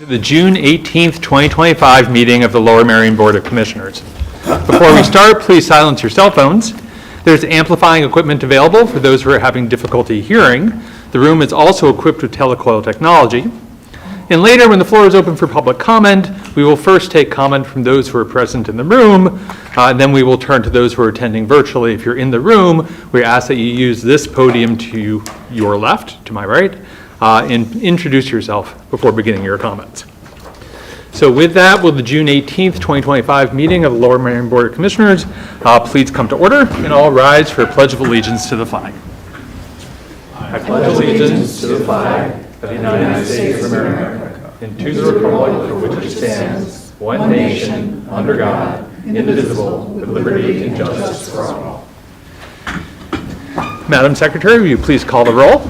The June 18th, 2025 meeting of the Lower Merion Board of Commissioners. Before we start, please silence your cell phones. There's amplifying equipment available for those who are having difficulty hearing. The room is also equipped with telecoil technology. And later, when the floor is open for public comment, we will first take comment from those who are present in the room, and then we will turn to those who are attending virtually. If you're in the room, we ask that you use this podium to your left, to my right, and introduce yourself before beginning your comments. So with that, will the June 18th, 2025 meeting of the Lower Merion Board of Commissioners please come to order, and all rise for a pledge of allegiance to the flag. I pledge allegiance to the flag of the United States of America and to the republic for which it stands, one nation, under God, indivisible, with liberty and justice for all. Madam Secretary, will you please call the roll?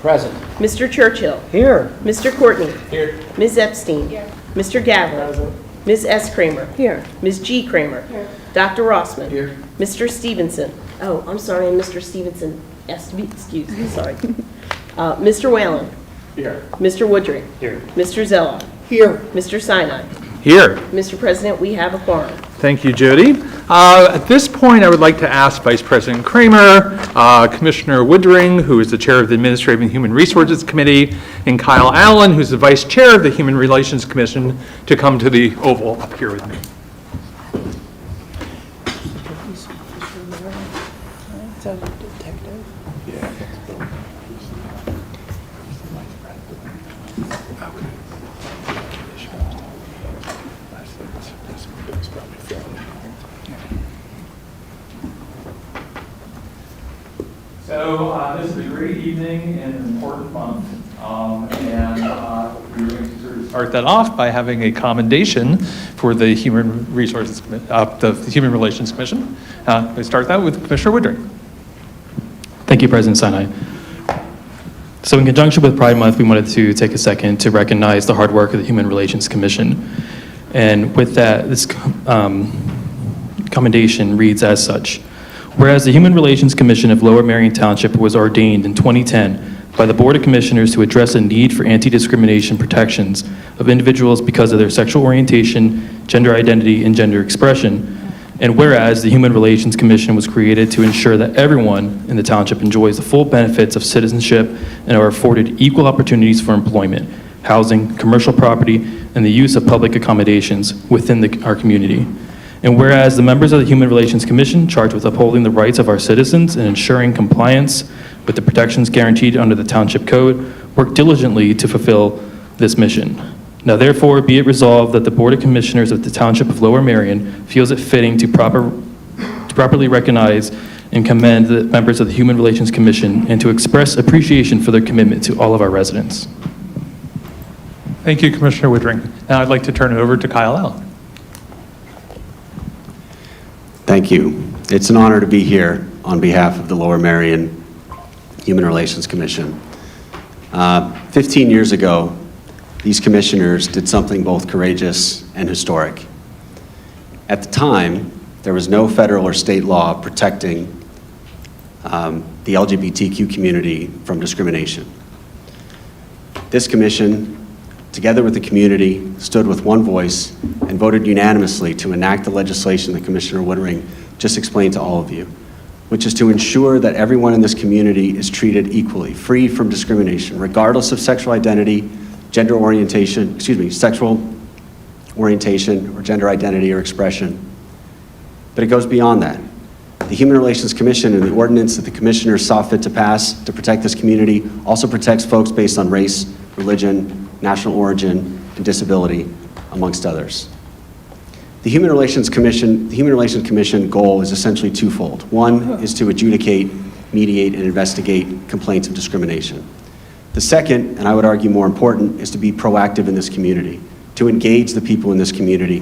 Present. Mr. Churchill. Here. Mr. Courtney. Here. Ms. Epstein. Here. Mr. Gavel. Present. Ms. S. Kramer. Here. Ms. G. Kramer. Here. Dr. Rossman. Here. Mr. Stevenson. Oh, I'm sorry, Mr. Stevenson has to be excused. Sorry. Mr. Whalen. Here. Mr. Woodring. Here. Mr. Zella. Here. Mr. Sinai. Here. Mr. President, we have a quorum. Thank you, Jody. At this point, I would like to ask Vice President Kramer, Commissioner Woodring, who is the Chair of the Administrative and Human Resources Committee, and Kyle Allen, who's the Vice Chair of the Human Relations Commission, to come to the Oval up here with me. So this is a great evening and an important month, and we're going to sort of start that off by having a commendation for the Human Resources, the Human Relations Commission. We start that with Commissioner Woodring. Thank you, President Sinai. So in conjunction with Pride Month, we wanted to take a second to recognize the hard work of the Human Relations Commission. And with that, this commendation reads as such. Whereas the Human Relations Commission of Lower Merion Township was ordained in 2010 by the Board of Commissioners to address a need for anti-discrimination protections of individuals because of their sexual orientation, gender identity, and gender expression. And whereas the Human Relations Commission was created to ensure that everyone in the township enjoys the full benefits of citizenship and are afforded equal opportunities for employment, housing, commercial property, and the use of public accommodations within our community. And whereas the members of the Human Relations Commission charged with upholding the rights of our citizens and ensuring compliance with the protections guaranteed under the Township Code, work diligently to fulfill this mission. Now therefore, be it resolved that the Board of Commissioners of the Township of Lower Merion feels it fitting to properly recognize and commend the members of the Human Relations Commission and to express appreciation for their commitment to all of our residents. Thank you, Commissioner Woodring. Now I'd like to turn it over to Kyle Allen. Thank you. It's an honor to be here on behalf of the Lower Merion Human Relations Commission. 15 years ago, these commissioners did something both courageous and historic. At the time, there was no federal or state law protecting the LGBTQ community from discrimination. This commission, together with the community, stood with one voice and voted unanimously to enact the legislation that Commissioner Woodring just explained to all of you, which is to ensure that everyone in this community is treated equally, free from discrimination, regardless of sexual identity, sexual orientation, or gender identity or expression. But it goes beyond that. The Human Relations Commission and the ordinance that the commissioners saw fit to pass to protect this community also protects folks based on race, religion, national origin, and disability, amongst others. The Human Relations Commission goal is essentially twofold. One is to adjudicate, mediate, and investigate complaints of discrimination. The second, and I would argue more important, is to be proactive in this community, to engage the people in this community,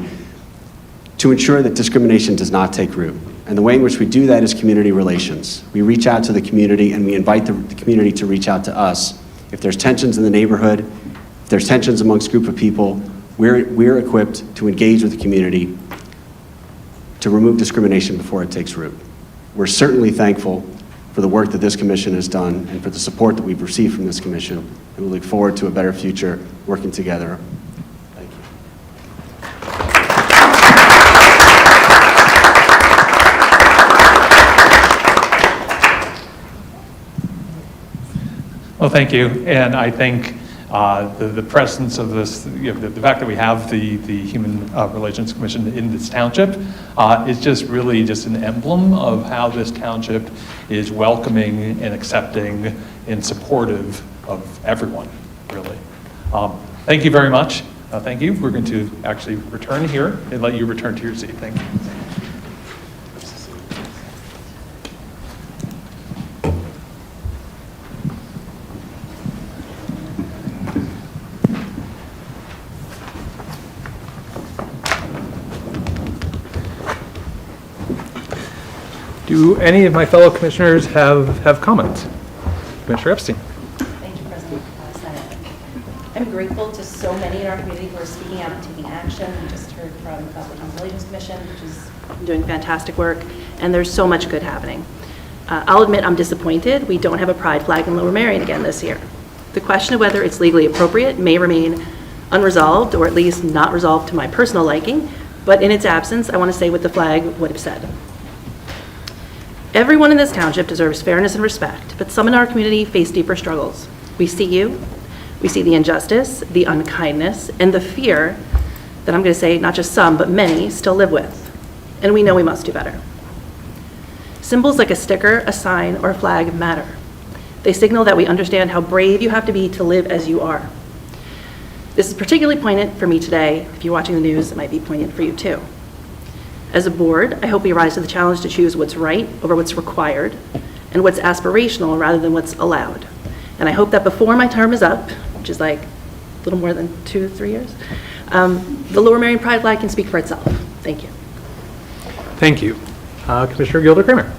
to ensure that discrimination does not take root. And the way in which we do that is community relations. We reach out to the community and we invite the community to reach out to us. If there's tensions in the neighborhood, if there's tensions amongst a group of people, we're equipped to engage with the community to remove discrimination before it takes root. We're certainly thankful for the work that this commission has done and for the support that we've received from this commission. And we look forward to a better future working together. Thank you. Well, thank you. And I think the presence of this, the fact that we have the Human Relations Commission in this township is just really just an emblem of how this township is welcoming and accepting and supportive of everyone, really. Thank you very much. Thank you. We're going to actually return here and let you return to your seat. Thank you. Do any of my fellow commissioners have comments? Commissioner Epstein. Thank you, President Senate. I'm grateful to so many in our community who are speaking out and taking action. We just heard from the Human Relations Commission, which is doing fantastic work, and there's so much good happening. I'll admit I'm disappointed we don't have a pride flag in Lower Merion again this year. The question of whether it's legally appropriate may remain unresolved, or at least not resolved to my personal liking, but in its absence, I want to say what the flag would have said. Everyone in this township deserves fairness and respect, but some in our community face deeper struggles. We see you, we see the injustice, the unkindness, and the fear that I'm going to say not just some, but many still live with. And we know we must do better. Symbols like a sticker, a sign, or a flag matter. They signal that we understand how brave you have to be to live as you are. This is particularly poignant for me today. If you're watching the news, it might be poignant for you too. As a board, I hope we rise to the challenge to choose what's right over what's required and what's aspirational rather than what's allowed. And I hope that before my term is up, which is like a little more than 2-3 years, the Lower Merion Pride flag can speak for itself. Thank you. Thank you. Commissioner Gilder Kramer.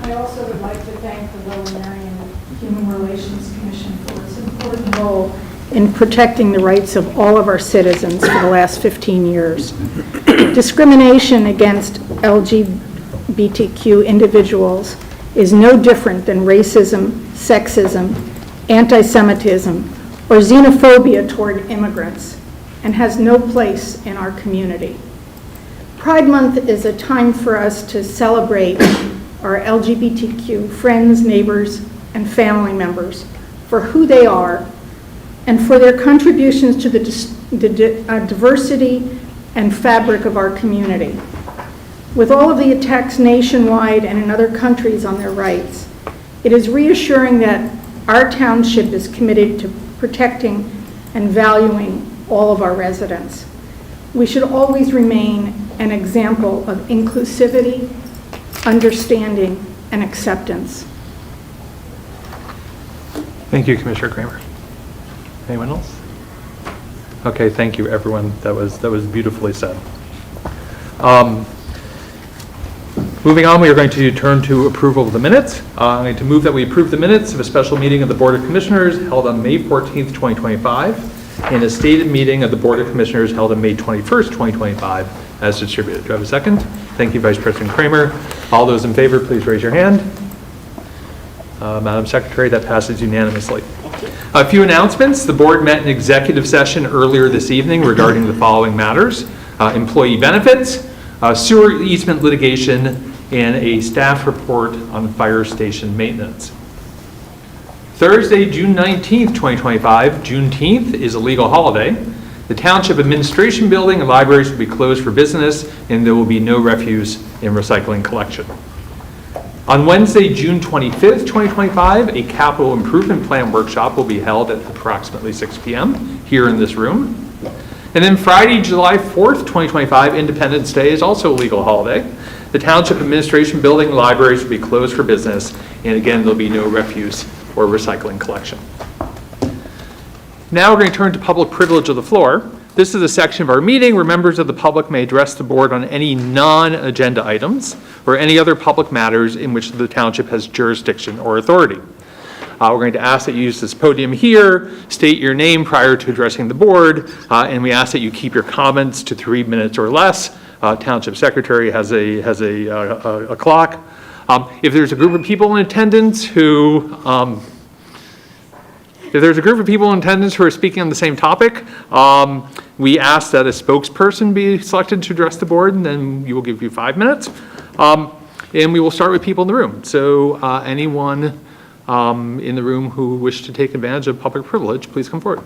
I also would like to thank the Lower Merion Human Relations Commission for its important role in protecting the rights of all of our citizens for the last 15 years. Discrimination against LGBTQ individuals is no different than racism, sexism, anti-Semitism, or xenophobia toward immigrants, and has no place in our community. Pride Month is a time for us to celebrate our LGBTQ friends, neighbors, and family members for who they are and for their contributions to the diversity and fabric of our community. With all of the attacks nationwide and in other countries on their rights, it is reassuring that our township is committed to protecting and valuing all of our residents. We should always remain an example of inclusivity, understanding, and acceptance. Thank you, Commissioner Kramer. Anyone else? Okay, thank you, everyone. That was beautifully said. Moving on, we are going to turn to approval of the minutes. I'm going to move that we approve the minutes of a special meeting of the Board of Commissioners held on May 14th, 2025, and a stated meeting of the Board of Commissioners held on May 21st, 2025, as distributed. Do I have a second? Thank you, Vice President Kramer. All those in favor, please raise your hand. Madam Secretary, that passes unanimously. A few announcements. The board met in executive session earlier this evening regarding the following matters: employee benefits, sewer easement litigation, and a staff report on fire station maintenance. Thursday, June 19th, 2025, Juneteenth, is a legal holiday. The Township Administration Building and libraries will be closed for business, and there will be no refuse and recycling collection. On Wednesday, June 25th, 2025, a capital improvement plan workshop will be held at approximately 6 p.m. here in this room. And then Friday, July 4th, 2025, Independence Day, is also a legal holiday. The Township Administration Building and libraries will be closed for business, and again, there'll be no refuse or recycling collection. Now we're going to turn to public privilege of the floor. This is a section of our meeting where members of the public may address the board on any non-agenda items or any other public matters in which the township has jurisdiction or authority. We're going to ask that you use this podium here, state your name prior to addressing the board, and we ask that you keep your comments to 3 minutes or less. Township Secretary has a clock. If there's a group of people in attendance who, if there's a group of people in attendance who are speaking on the same topic, we ask that a spokesperson be selected to address the board, and then we will give you 5 minutes. And we will start with people in the room. So anyone in the room who wish to take advantage of public privilege, please come forward.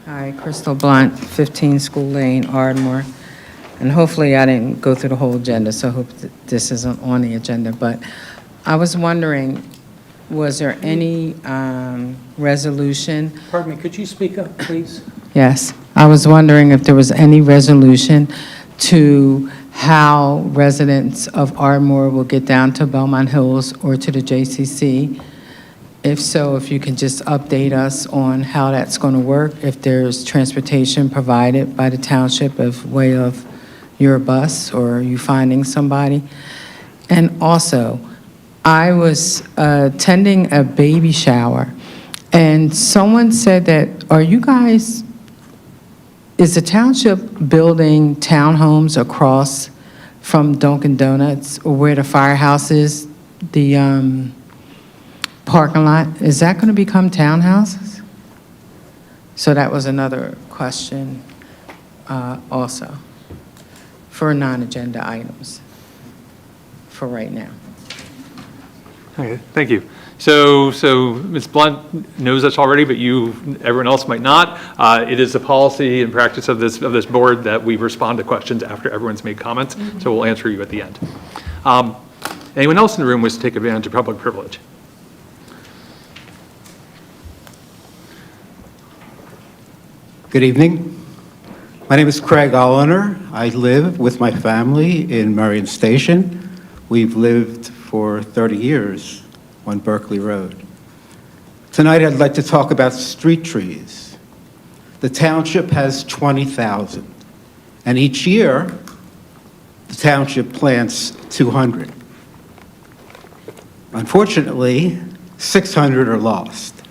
Hi, Crystal Blunt, 15 School Lane, Ardmore. And hopefully I didn't go through the whole agenda, so I hope that this isn't on the agenda. But I was wondering, was there any resolution? Pardon me, could you speak up, please? Yes, I was wondering if there was any resolution to how residents of Ardmore will get down to Belmont Hills or to the JCC. If so, if you can just update us on how that's going to work, if there's transportation provided by the township of way of your bus or you finding somebody. And also, I was attending a baby shower, and someone said that, is the township building townhomes across from Dunkin' Donuts or where the firehouse is, the parking lot? Is that going to become townhouses? So that was another question also for non-agenda items for right now. Okay, thank you. So Ms. Blunt knows this already, but everyone else might not. It is a policy and practice of this board that we respond to questions after everyone's made comments, so we'll answer you at the end. Anyone else in the room wish to take advantage of public privilege? Good evening. My name is Craig Olliner. I live with my family in Marion Station. We've lived for 30 years on Berkeley Road. Tonight I'd like to talk about street trees. The township has 20,000, and each year the township plants 200. Unfortunately, 600 are lost.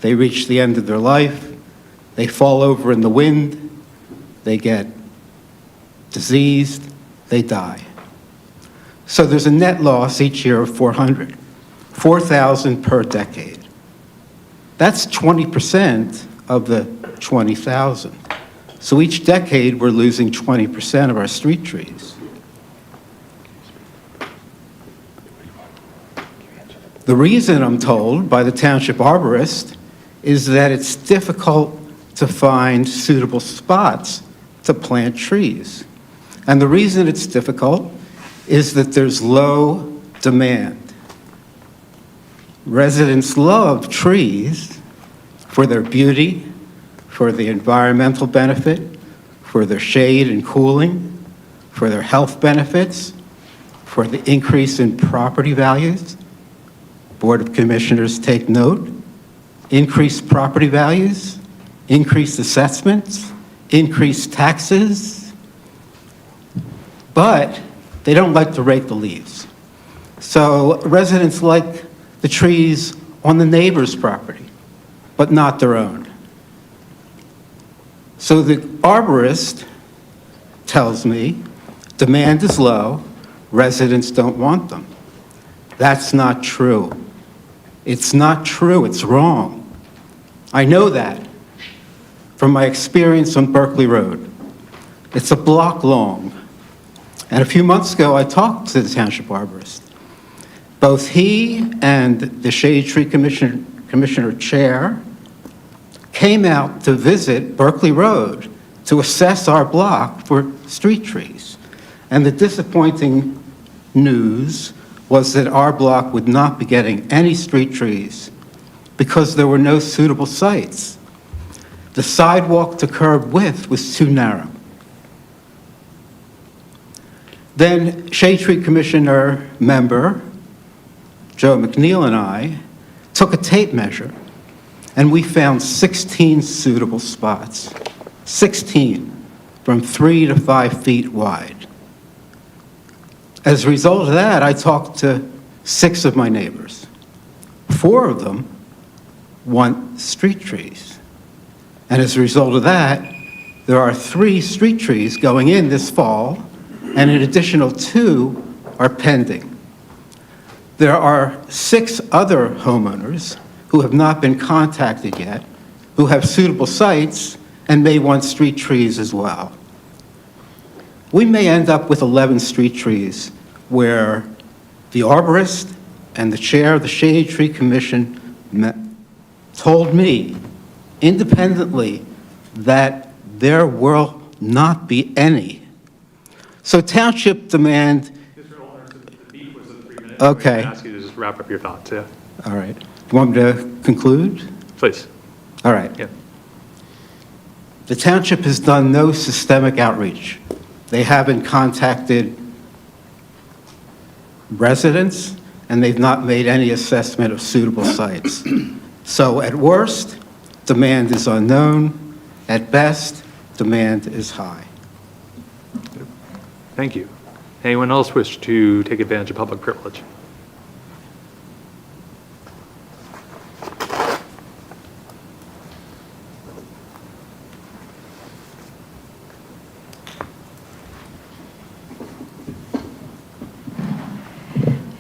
They reach the end of their life, they fall over in the wind, they get diseased, they die. So there's a net loss each year of 400, 4,000 per decade. That's 20% of the 20,000. So each decade, we're losing 20% of our street trees. The reason, I'm told, by the township arborist is that it's difficult to find suitable spots to plant trees. And the reason it's difficult is that there's low demand. Residents love trees for their beauty, for the environmental benefit, for their shade and cooling, for their health benefits, for the increase in property values. Board of Commissioners take note. Increased property values, increased assessments, increased taxes, but they don't like to rake the leaves. So residents like the trees on the neighbor's property, but not their own. So the arborist tells me demand is low, residents don't want them. That's not true. It's not true, it's wrong. I know that from my experience on Berkeley Road. It's a block long. And a few months ago, I talked to the township arborist. Both he and the Shade Tree Commissioner Chair came out to visit Berkeley Road to assess our block for street trees. And the disappointing news was that our block would not be getting any street trees because there were no suitable sites. The sidewalk to curb width was too narrow. Then Shade Tree Commissioner member Joe McNeil and I took a tape measure, and we found 16 suitable spots, 16, from 3 to 5 feet wide. As a result of that, I talked to 6 of my neighbors. 4 of them want street trees. And as a result of that, There are 3 street trees going in this fall, and an additional 2 are pending. There are 6 other homeowners who have not been contacted yet, who have suitable sites and may want street trees as well. We may end up with 11 street trees where the arborist and the chair of the Shade Tree Commission told me independently that there will not be any. So township demand, Mr. Olner, the beat was at 3 minutes. Okay. I'm gonna ask you to just wrap up your thoughts, yeah? all right. You want me to conclude? Please, All right. yeah. The township has done no systemic outreach. They haven't contacted residents, and they've not made any assessment of suitable sites. So at worst, demand is unknown. At best, demand is high. Thank you. Anyone else wish to take advantage of public privilege?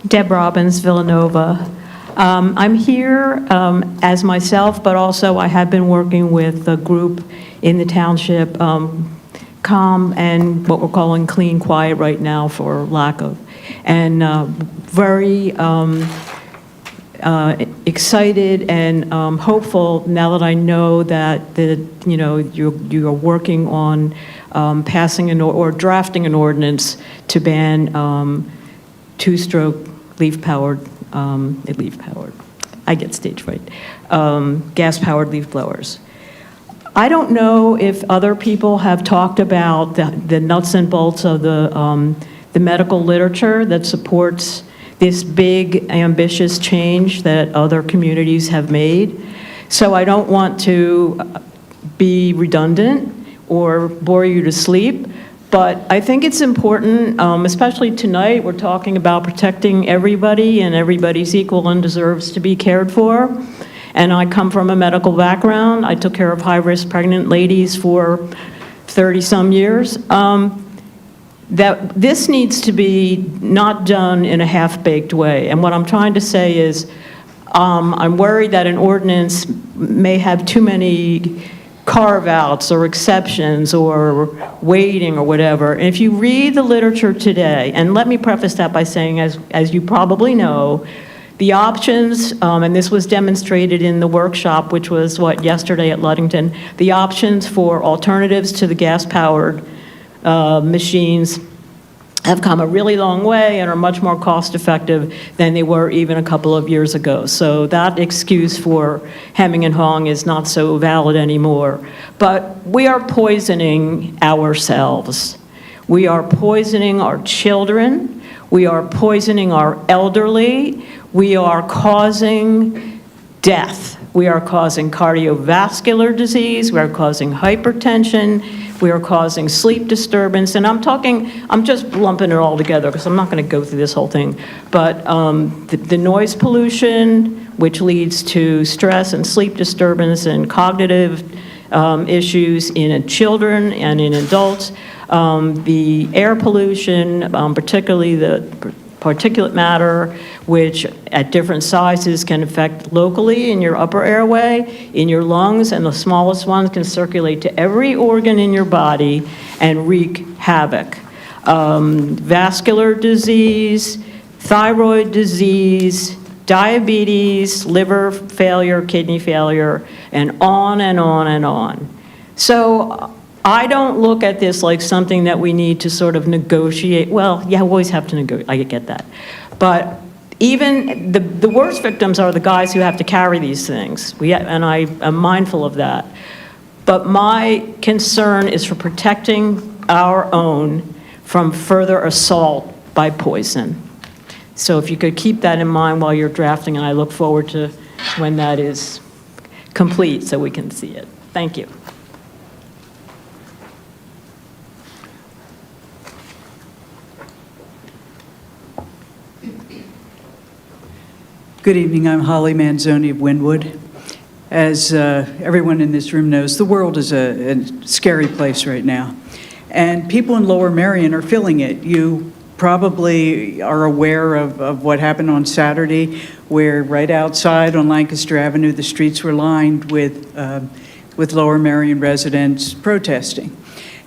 Deb Robbins, Villanova. I'm here as myself, but also I have been working with a group in the township, CALM, and what we're calling Clean Quiet right now for lack of, and very excited and hopeful now that I know that you're working on passing or drafting an ordinance to ban two-stroke leaf-powered, I get stage fright, gas-powered leaf blowers. I don't know if other people have talked about the nuts and bolts of the medical literature that supports this big, ambitious change that other communities have made. So I don't want to be redundant or bore you to sleep, but I think it's important, especially tonight, we're talking about protecting everybody, and everybody's equal and deserves to be cared for. And I come from a medical background. I took care of high-risk pregnant ladies for 30-some years. That this needs to be not done in a half-baked way. And what I'm trying to say is, I'm worried that an ordinance may have too many carve-outs or exceptions or waiting or whatever. And if you read the literature today, and let me preface that by saying, as you probably know, the options, and this was demonstrated in the workshop, which was, yesterday at Ludington, the options for alternatives to the gas-powered machines have come a really long way and are much more cost-effective than they were even a couple of years ago. So that excuse for hemming and hawing is not so valid anymore. But we are poisoning ourselves. We are poisoning our children. We are poisoning our elderly. We are causing death. We are causing cardiovascular disease. We are causing hypertension. We are causing sleep disturbance. And I'm just lumping it all together because I'm not going to go through this whole thing. But the noise pollution, which leads to stress and sleep disturbance and cognitive issues in children and in adults, the air pollution, particularly the particulate matter, which at different sizes can affect locally in your upper airway, in your lungs, and the smallest ones can circulate to every organ in your body and wreak havoc. Vascular disease, thyroid disease, diabetes, liver failure, kidney failure, and on and on and on. So I don't look at this like something that we need to sort of negotiate. Well, yeah, we always have to negotiate, I get that. But even the worst victims are the guys who have to carry these things. And I am mindful of that. But my concern is for protecting our own from further assault by poison. So if you could keep that in mind while you're drafting, and I look forward to when that is complete so we can see it. Thank you. Good evening, I'm Holly Manzoni of Wynwood. As everyone in this room knows, the world is a scary place right now. And people in Lower Merion are feeling it. You probably are aware of what happened on Saturday, where right outside on Lancaster Avenue, the streets were lined with Lower Merion residents protesting.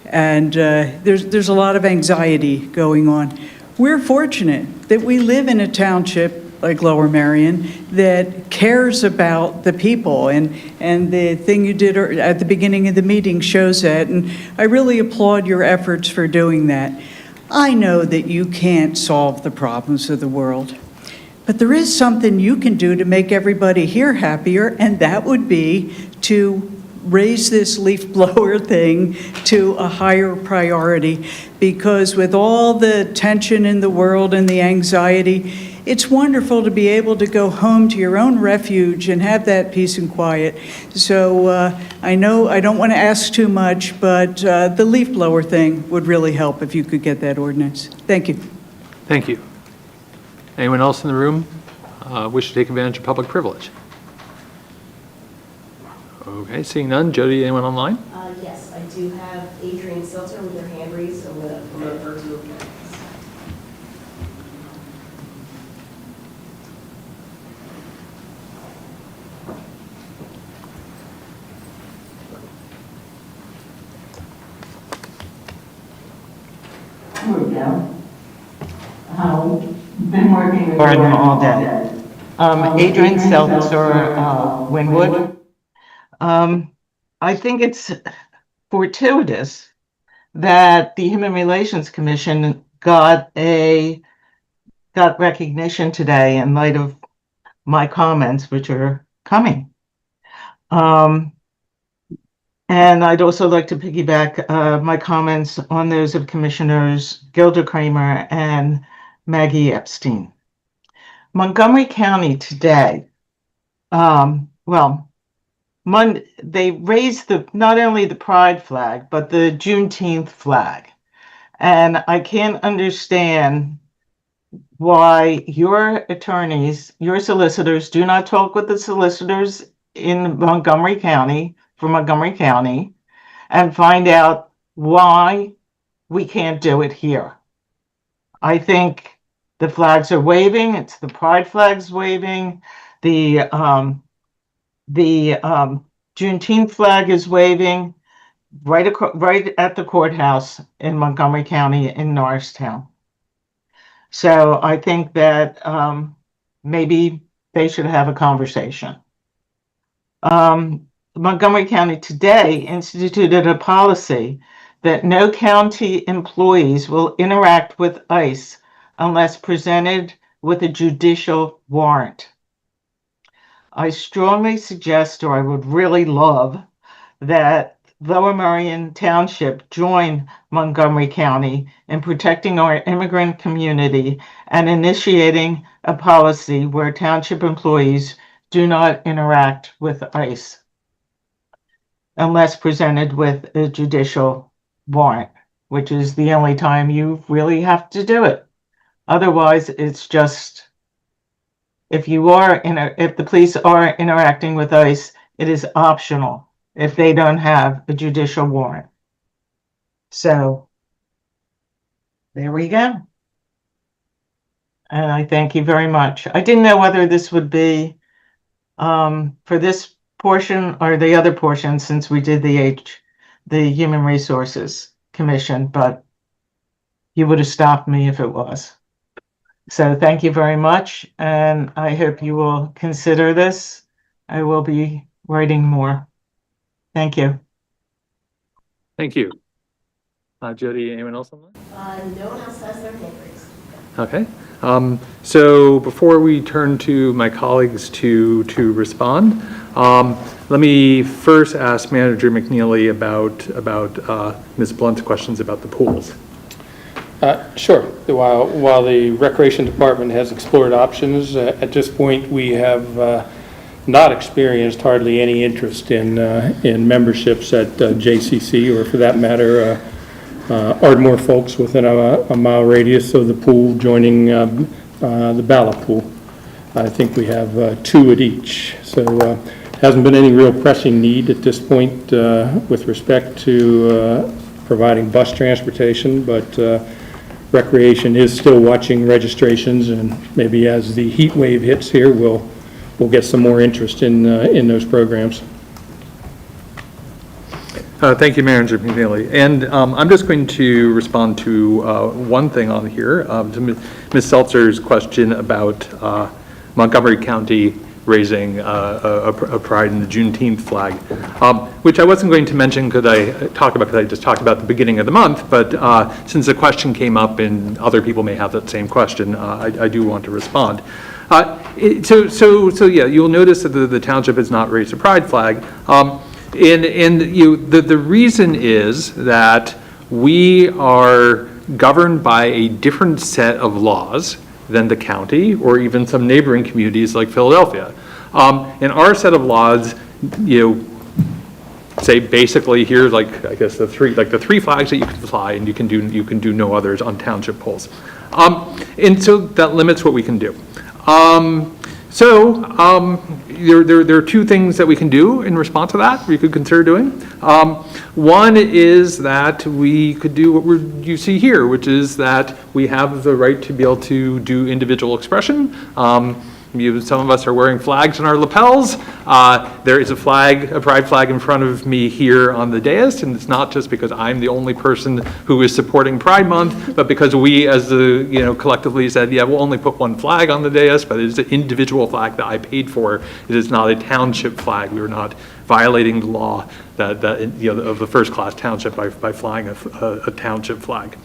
And there's a lot of anxiety going on. We're fortunate that we live in a township like Lower Merion that cares about the people, and the thing you did at the beginning of the meeting shows that, and I really applaud your efforts for doing that. I know that you can't solve the problems of the world, but there is something you can do to make everybody here happier, and that would be to raise this leaf blower thing to a higher priority, because with all the tension in the world and the anxiety, it's wonderful to be able to go home to your own refuge and have that peace and quiet. So I know I don't want to ask too much, but the leaf blower thing would really help if you could get that ordinance. Thank you. Thank you. Anyone else in the room wish to take advantage of public privilege? Okay, seeing none. Jody, anyone online? Yes, I do have Adrian Seltzer with their hand raised, so I'm going to promote her to. Here we go. Been working with them all day. Adrian Seltzer, Winwood. I think it's fortuitous that the Human Relations Commission got recognition today in light of my comments, which are coming. And I'd also like to piggyback my comments on those of Commissioners Gilda Kramer and Maggie Epstein. Montgomery County today, they raised not only the Pride flag, but the Juneteenth flag. And I can't understand why your attorneys, your solicitors, do not talk with the solicitors in Montgomery County, for Montgomery County, and find out why we can't do it here. I think the flags are waving. It's the Pride flags waving. The Juneteenth flag is waving right at the courthouse in Montgomery County in Norristown. So I think that maybe they should have a conversation. Montgomery County today instituted a policy that no county employees will interact with ICE unless presented with a judicial warrant. I strongly suggest, or I would really love, that Lower Merion Township join Montgomery County in protecting our immigrant community and initiating a policy where township employees do not interact with ICE unless presented with a judicial warrant, which is the only time you really have to do it. Otherwise, it's just, if the police are interacting with ICE, it is optional if they don't have a judicial warrant. So there we go. And I thank you very much. I didn't know whether this would be for this portion or the other portion, since we did the Human Resources Commission, but you would have stopped me if it was. So thank you very much, and I hope you will consider this. I will be writing more. Thank you. Thank you. Jody, anyone else online? No one else has their hand raised. Okay. So before we turn to my colleagues to respond, let me first ask Manager McNeely about Ms. Blunt's questions about the pools. Sure. While the Recreation Department has explored options, at this point we have not experienced hardly any interest in memberships at JCC, or for that matter, Ardmore folks within a mile radius of the pool joining the Bala pool. I think we have 2 at each. So Hasn't been any real pressing need at this point with respect to providing bus transportation, but Recreation is still watching registrations, and maybe as the heat wave hits here, we'll get some more interest in those programs. Thank you, Mayor McNeely. And I'm just going to respond to one thing on here, to Ms. Seltzer's question about Montgomery County raising a pride in the Juneteenth flag, which I wasn't going to mention because I just talked about the beginning of the month, but since the question came up and other people may have that same question, I do want to respond. So yeah, you'll notice that the township has not raised a pride flag. The reason is that we are governed by a different set of laws than the county or even some neighboring communities like Philadelphia. In our set of laws, say basically here, like I guess the three flags that you can fly, and you can do no others on township poles, and so that limits what we can do. There are two things that we can do in response to that, we could consider doing. One is that we could do what you see here, which is that we have the right to be able to do individual expression. Some of us are wearing flags on our lapels. There is a pride flag in front of me here on the dais, and it's not just because I'm the only person who is supporting Pride Month, but because we, as collectively said, yeah, we'll only put one flag on the dais, but it is an individual flag that I paid for. It is not a township flag. We are not violating the law of the first-class township by flying a township flag.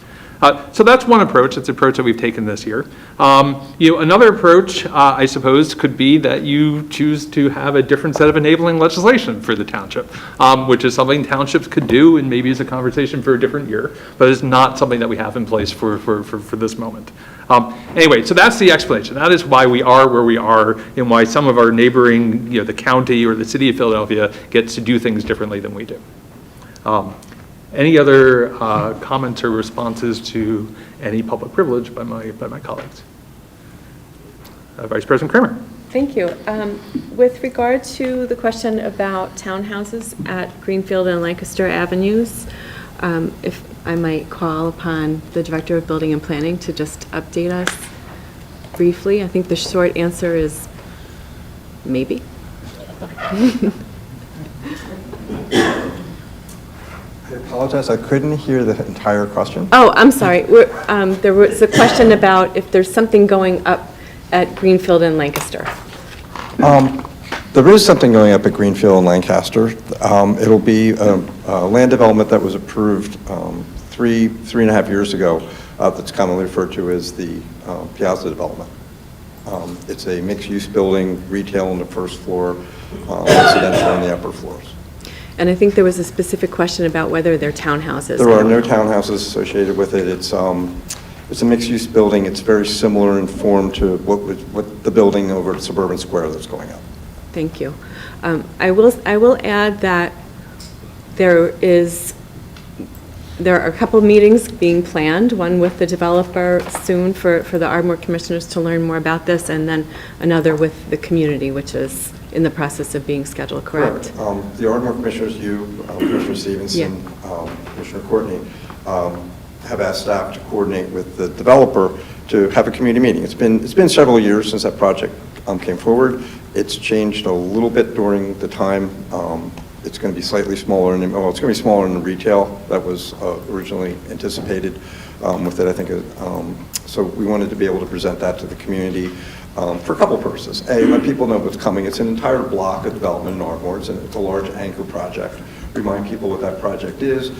So that's one approach. It's an approach that we've taken this year. Another approach, I suppose, could be that you choose to have a different set of enabling legislation for the township, which is something townships could do, and maybe is a conversation for a different year, but it's not something that we have in place for this moment. Anyway, so that's the explanation. That is why we are where we are, and why some of our neighboring, the county or the city of Philadelphia gets to do things differently than we do. Any other comments or responses to any public privilege by my colleagues? Vice President Kramer. Thank you. With regard to the question about townhouses at Greenfield and Lancaster Avenues, if I might call upon the Director of Building and Planning to just update us briefly. I think the short answer is maybe. I apologize, I couldn't hear the entire question. Oh, I'm sorry. There was a question about if there's something going up at Greenfield and Lancaster. There is something going up at Greenfield and Lancaster. It'll be land development that was approved three and a half years ago that's commonly referred to as the Piazza development. It's a mixed-use building, retail on the first floor, residential on the upper floors. And I think there was a specific question about whether they're townhouses. There are no townhouses associated with it. It's a mixed-use building. It's very similar in form to what the building over at Suburban Square that's going up. Thank you. I will add that there are a couple meetings being planned, one with the developer soon for the Ardmore Commissioners to learn more about this, and then another with the community, which is in the process of being scheduled, correct? The Ardmore Commissioners, Commissioner Stevenson, Commissioner Courtney, have asked staff to coordinate with the developer to have a community meeting. It's been several years since that project came forward. It's changed a little bit during the time. It's going to be slightly smaller, it's going to be smaller in the retail that was originally anticipated with it, I think. So we wanted to be able to present that to the community for a couple purposes. A, let people know what's coming. It's an entire block of development in Ardmore. It's a large anchor project. Remind people what that project is.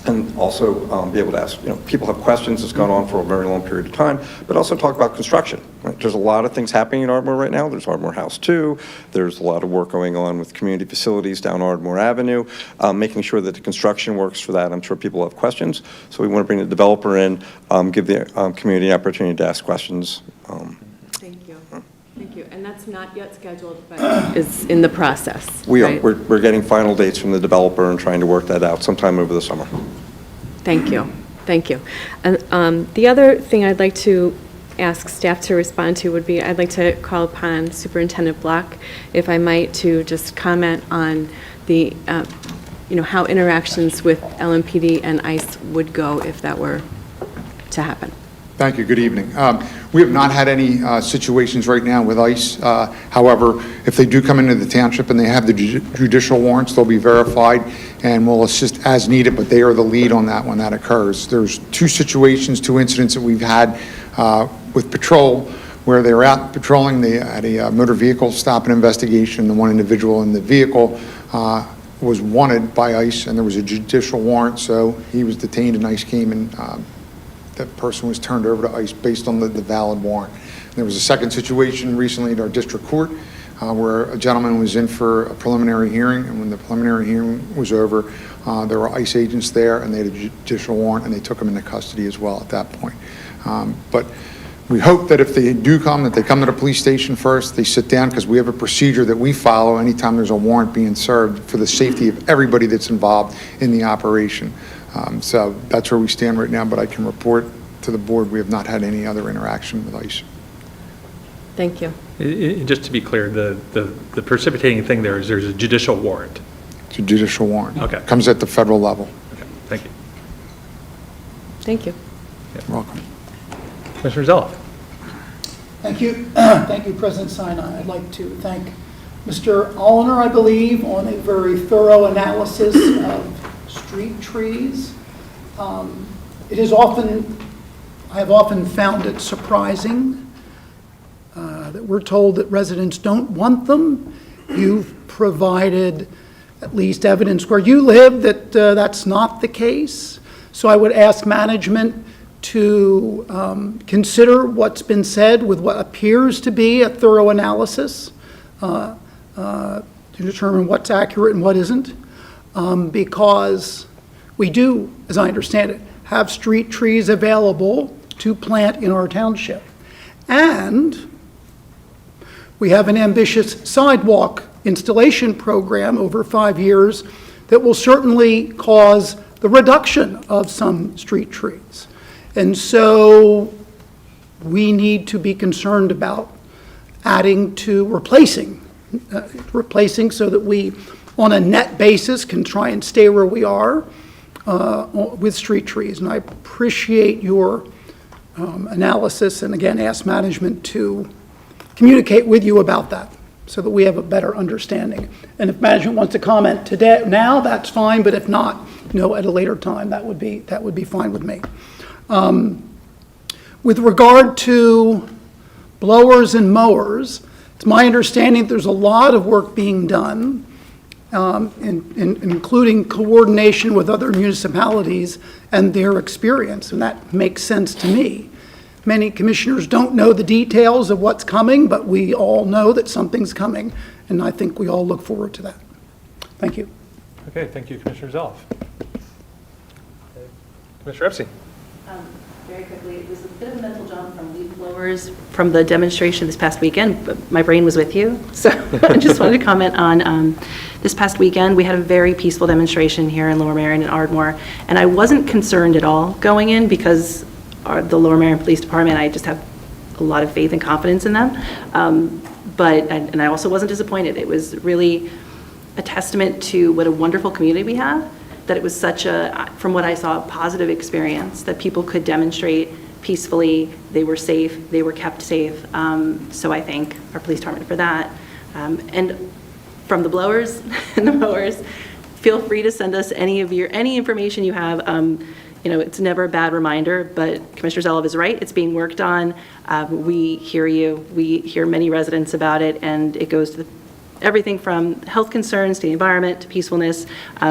And also be able to ask, people have questions. It's gone on for a very long period of time, but also talk about construction. Right? There's a lot of things happening in Ardmore right now. There's Ardmore House 2. There's a lot of work going on with community facilities down Ardmore Avenue, making sure that the construction works for that. I'm sure people have questions. So we want to bring the developer in, give the community an opportunity to ask questions. Thank you. Thank you. And that's not yet scheduled, but is in the process. We right? are. We're getting final dates from the developer and trying to work that out sometime over the summer. Thank you. Thank you. And the other thing I'd like to ask staff to respond to would be, I'd like to call upon Superintendent Block, if I might, to just comment on the, how interactions with LMPD and ICE would go if that were to happen. Thank you. Good evening. We have not had any situations right now with ICE. However, if they do come into the township and they have the judicial warrants, they'll be verified and we'll assist as needed, but they are the lead on that when that occurs. There's two incidents that we've had with patrol where they were out patrolling. They had a motor vehicle stop and investigation. The one individual in the vehicle was wanted by ICE and there was a judicial warrant, so he was detained and ICE came and that person was turned over to ICE based on the valid warrant. There was a second situation recently at our district court where a gentleman was in for a preliminary hearing, and when the preliminary hearing was over, there were ICE agents there and they had a judicial warrant and they took him into custody as well at that point. But we hope that if they do come, that they come to the police station first, they sit down, because we have a procedure that we follow anytime there's a warrant being served for the safety of everybody that's involved in the operation. So that's where we stand right now, but I can report to the board we have not had any other interaction with ICE. Thank you. Just to be clear, the precipitating thing there is there's a judicial warrant. It's a judicial warrant. Okay. Comes at the federal level. Okay, thank you. Thank you. You're welcome. Commissioner Zeloff. Thank you. Thank you, President Sinai. I'd like to thank Mr. Allner, I believe, on a very thorough analysis of street trees. I have often found it surprising that we're told that residents don't want them. You've provided at least evidence where you live that that's not the case. So I would ask management to consider what's been said with what appears to be a thorough analysis to determine what's accurate and what isn't, because we do, as I understand it, have street trees available to plant in our township. And we have an ambitious sidewalk installation program over 5 years that will certainly cause the reduction of some street trees. And so we need to be concerned about adding to replacing so that we, on a net basis, can try and stay where we are with street trees. And I appreciate your analysis, and again, ask management to communicate with you about that so that we have a better understanding. And if management wants to comment today, now, that's fine, but if not, at a later time, that would be fine with me. With regard to blowers and mowers, it's my understanding there's a lot of work being done, including coordination with other municipalities and their experience, and that makes sense to me. Many commissioners don't know the details of what's coming, but we all know that something's coming, and I think we all look forward to that. Thank you. Okay, thank you, Commissioner Zeloff. Commissioner Epstein. Very quickly, it was a bit of a mental jump from leaf blowers from the demonstration this past weekend, but my brain was with you. So I just wanted to comment on this past weekend. We had a very peaceful demonstration here in Lower Merion and Ardmore, and I wasn't concerned at all going in because the Lower Merion Police Department, I just have a lot of faith and confidence in them. And I also wasn't disappointed. It was really a testament to what a wonderful community we have, that it was such a, from what I saw, a positive experience, that people could demonstrate peacefully, they were safe, they were kept safe. So I thank our police department for that. And from the blowers and the mowers, feel free to send us any information you have. It's never a bad reminder, but Commissioner Zeloff is right. It's being worked on. We hear you. We hear many residents about it, and it goes to everything from health concerns to the environment to peacefulness.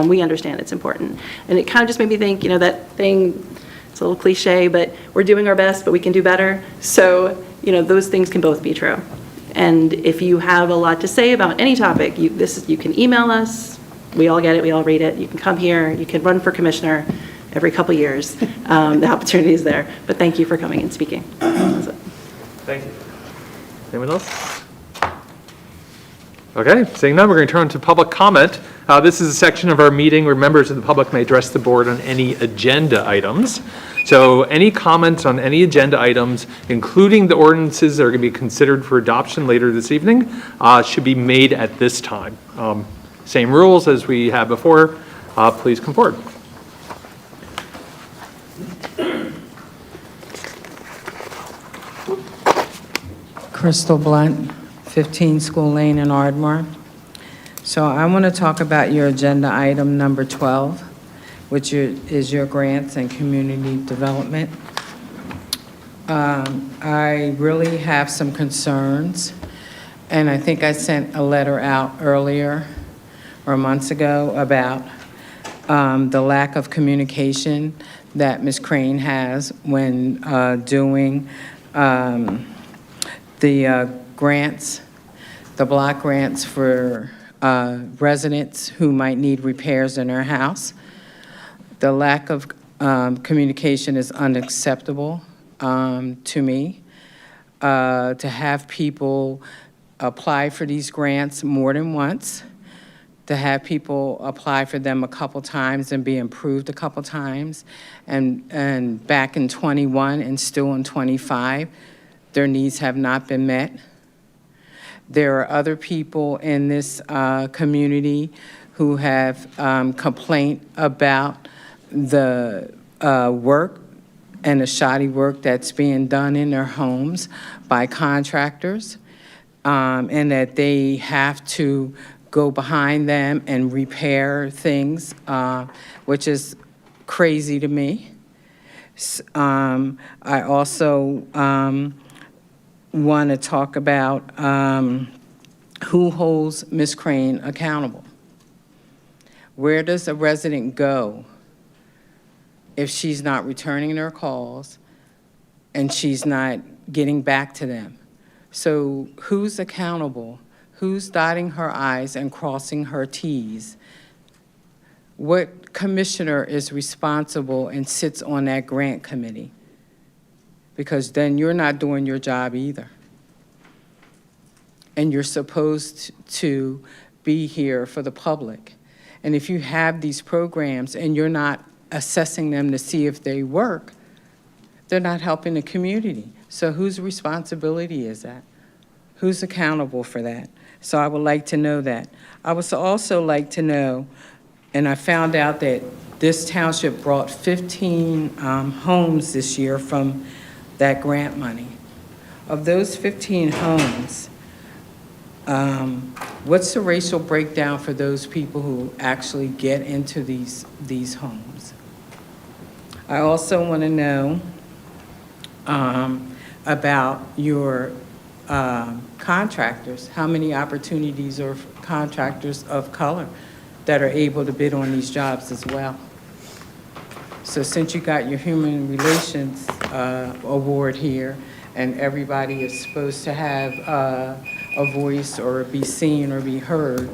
We understand it's important. And it kind of just made me think, that thing, it's a little cliche, but we're doing our best, but we can do better. So, those things can both be true. And if you have a lot to say about any topic, you can email us. We all get it. We all read it. You can come here. You can run for commissioner every couple years. The opportunity is there. But thank you for coming and speaking. Thank you. Anyone else? Okay, seeing none, we're going to turn to public comment. This is a section of our meeting where members of the public may address the board on any agenda items. So any comments on any agenda items, including the ordinances that are going to be considered for adoption later this evening, should be made at this time. Same rules as we had before. Please come forward. Crystal Blunt, 15 School Lane in Ardmore. So I want to talk about your agenda item number 12, which is your grants and community development. I really have some concerns, and I think I sent a letter out earlier or months ago about the lack of communication that Ms. Crane has when doing the grants, the block grants for residents who might need repairs in their house. The lack of communication is unacceptable to me. To have people apply for these grants more than once, to have people apply for them a couple times and be approved a couple times, and back in 21 and still in 25, their needs have not been met. There are other people in this community who have complained about the work and the shoddy work that's being done in their homes by contractors, and that they have to go behind them and repair things, which is crazy to me. I also want to talk about who holds Ms. Crane accountable. Where does a resident go if she's not returning their calls and she's not getting back to them? So who's accountable? Who's dotting her I's and crossing her T's? What commissioner is responsible and sits on that grant committee? Because then you're not doing your job either. And you're supposed to be here for the public. And if you have these programs and you're not assessing them to see if they work, they're not helping the community. So whose responsibility is that? Who's accountable for that? So I would like to know that. I would also like to know, and I found out that this township brought 15 homes this year from that grant money. Of those 15 homes, what's the racial breakdown for those people who actually get into these homes? I also want to know about your contractors. How many opportunities are for contractors of color that are able to bid on these jobs as well? So since you got your Human Relations Award here, and everybody is supposed to have a voice or be seen or be heard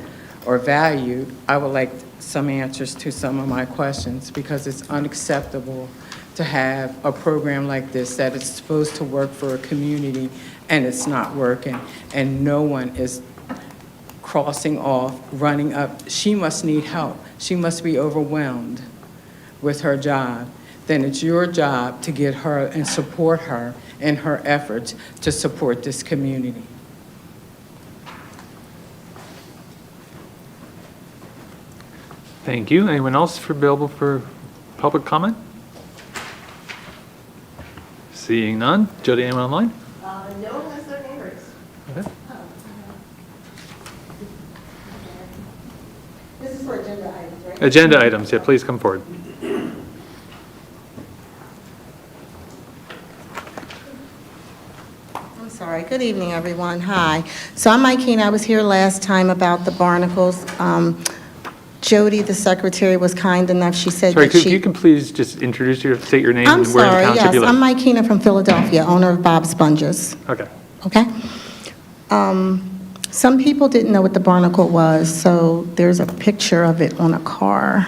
or valued, I would like some answers to some of my questions, because it's unacceptable to have a program like this that is supposed to work for a community and it's not working, and no one is crossing off, running up. She must need help. She must be overwhelmed with her job. Then it's your job to get her and support her in her efforts to support this community. Thank you. Anyone else available for public comment? Seeing none. Jody, anyone online? No one has their hand raised. Okay. This is for agenda items, right? Agenda items, yeah, please come forward. I'm sorry. Good evening, everyone. Hi. So I'm Mike Keene. I was here last time about the barnacles. Jody, the secretary, was kind enough. She said Sorry, that if you can please just state your name I'm and where in the sorry, township yes. you live. I'm Mike Keene from Philadelphia, owner of Bob's Sponges. Okay. Okay? Some people didn't know what the barnacle was, so there's a picture of it on a car.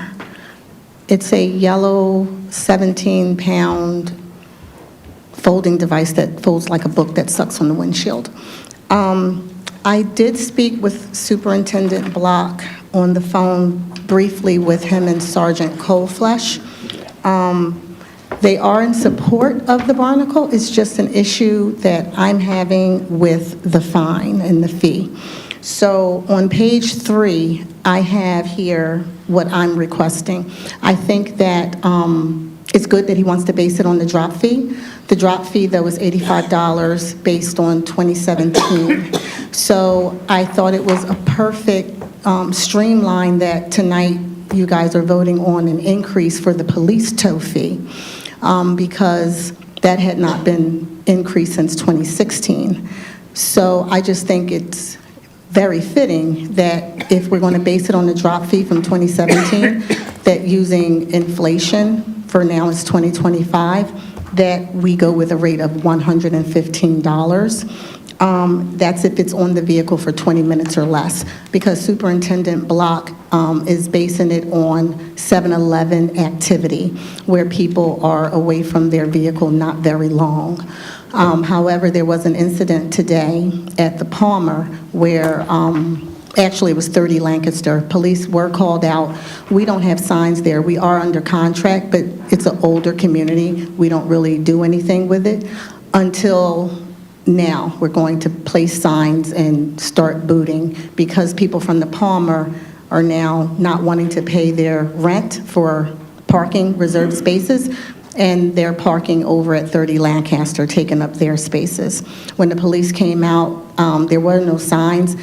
It's a yellow 17-pound folding device that folds like a book that sucks on the windshield. I did speak with Superintendent Block on the phone briefly with him and Sergeant Coleflesh. They are in support of the Barnacle. It's just an issue that I'm having with the fine and the fee. So on page 3, I have here what I'm requesting. I think that it's good that he wants to base it on the drop fee. The drop fee, though, is $85 based on 2017. So I thought it was a perfect streamline that tonight you guys are voting on an increase for the police tow fee, because that had not been increased since 2016. So I just think it's very fitting that if we're going to base it on the drop fee from 2017, that using inflation for now is 2025, that we go with a rate of $115. That's if it's on the vehicle for 20 minutes or less, because Superintendent Block is basing it on 7-Eleven activity, where people are away from their vehicle not very long. However, there was an incident today at the Palmer where actually, it was 30 Lancaster. Police were called out. We don't have signs there. We are under contract, but it's an older community. We don't really do anything with it. Until now, we're going to place signs and start booting, because people from the Palmer are now not wanting to pay their rent for parking reserved spaces, and they're parking over at 30 Lancaster, taking up their spaces. When the police came out, there were no signs.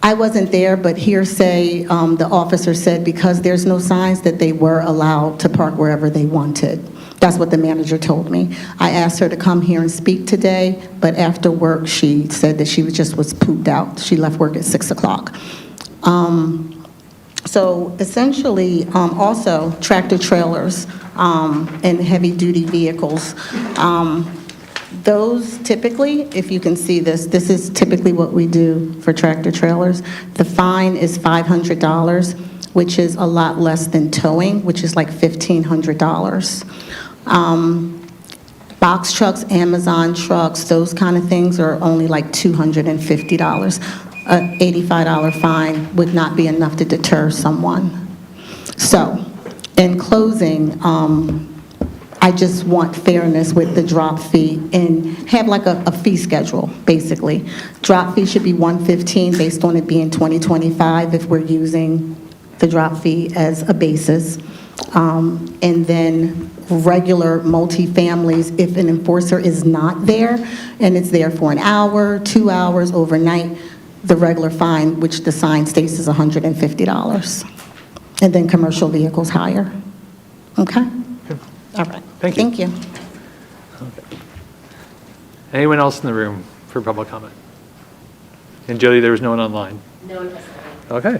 I wasn't there, but hearsay, the officer said because there's no signs that they were allowed to park wherever they wanted. That's what the manager told me. I asked her to come here and speak today, but after work, she said that she was pooped out. She left work at 6 o'clock. So essentially, also tractor trailers and heavy-duty vehicles. Those typically, if you can see this is typically what we do for tractor trailers. The fine is $500, which is a lot less than towing, which is like $1,500. Box trucks, Amazon trucks, those kind of things are only like $250. An $85 fine would not be enough to deter someone. So, in closing, I just want fairness with the drop fee and have like a fee schedule, basically. Drop fee should be $115 based on it being 2025 if we're using the drop fee as a basis. And then regular multifamilies, if an enforcer is not there and it's there for an hour, 2 hours, overnight, the regular fine, which the sign states is $150. And then commercial vehicles higher. Okay? All right. Thank you. Thank you. Anyone else in the room for public comment? And Jody, there was no one online? No one has. Okay.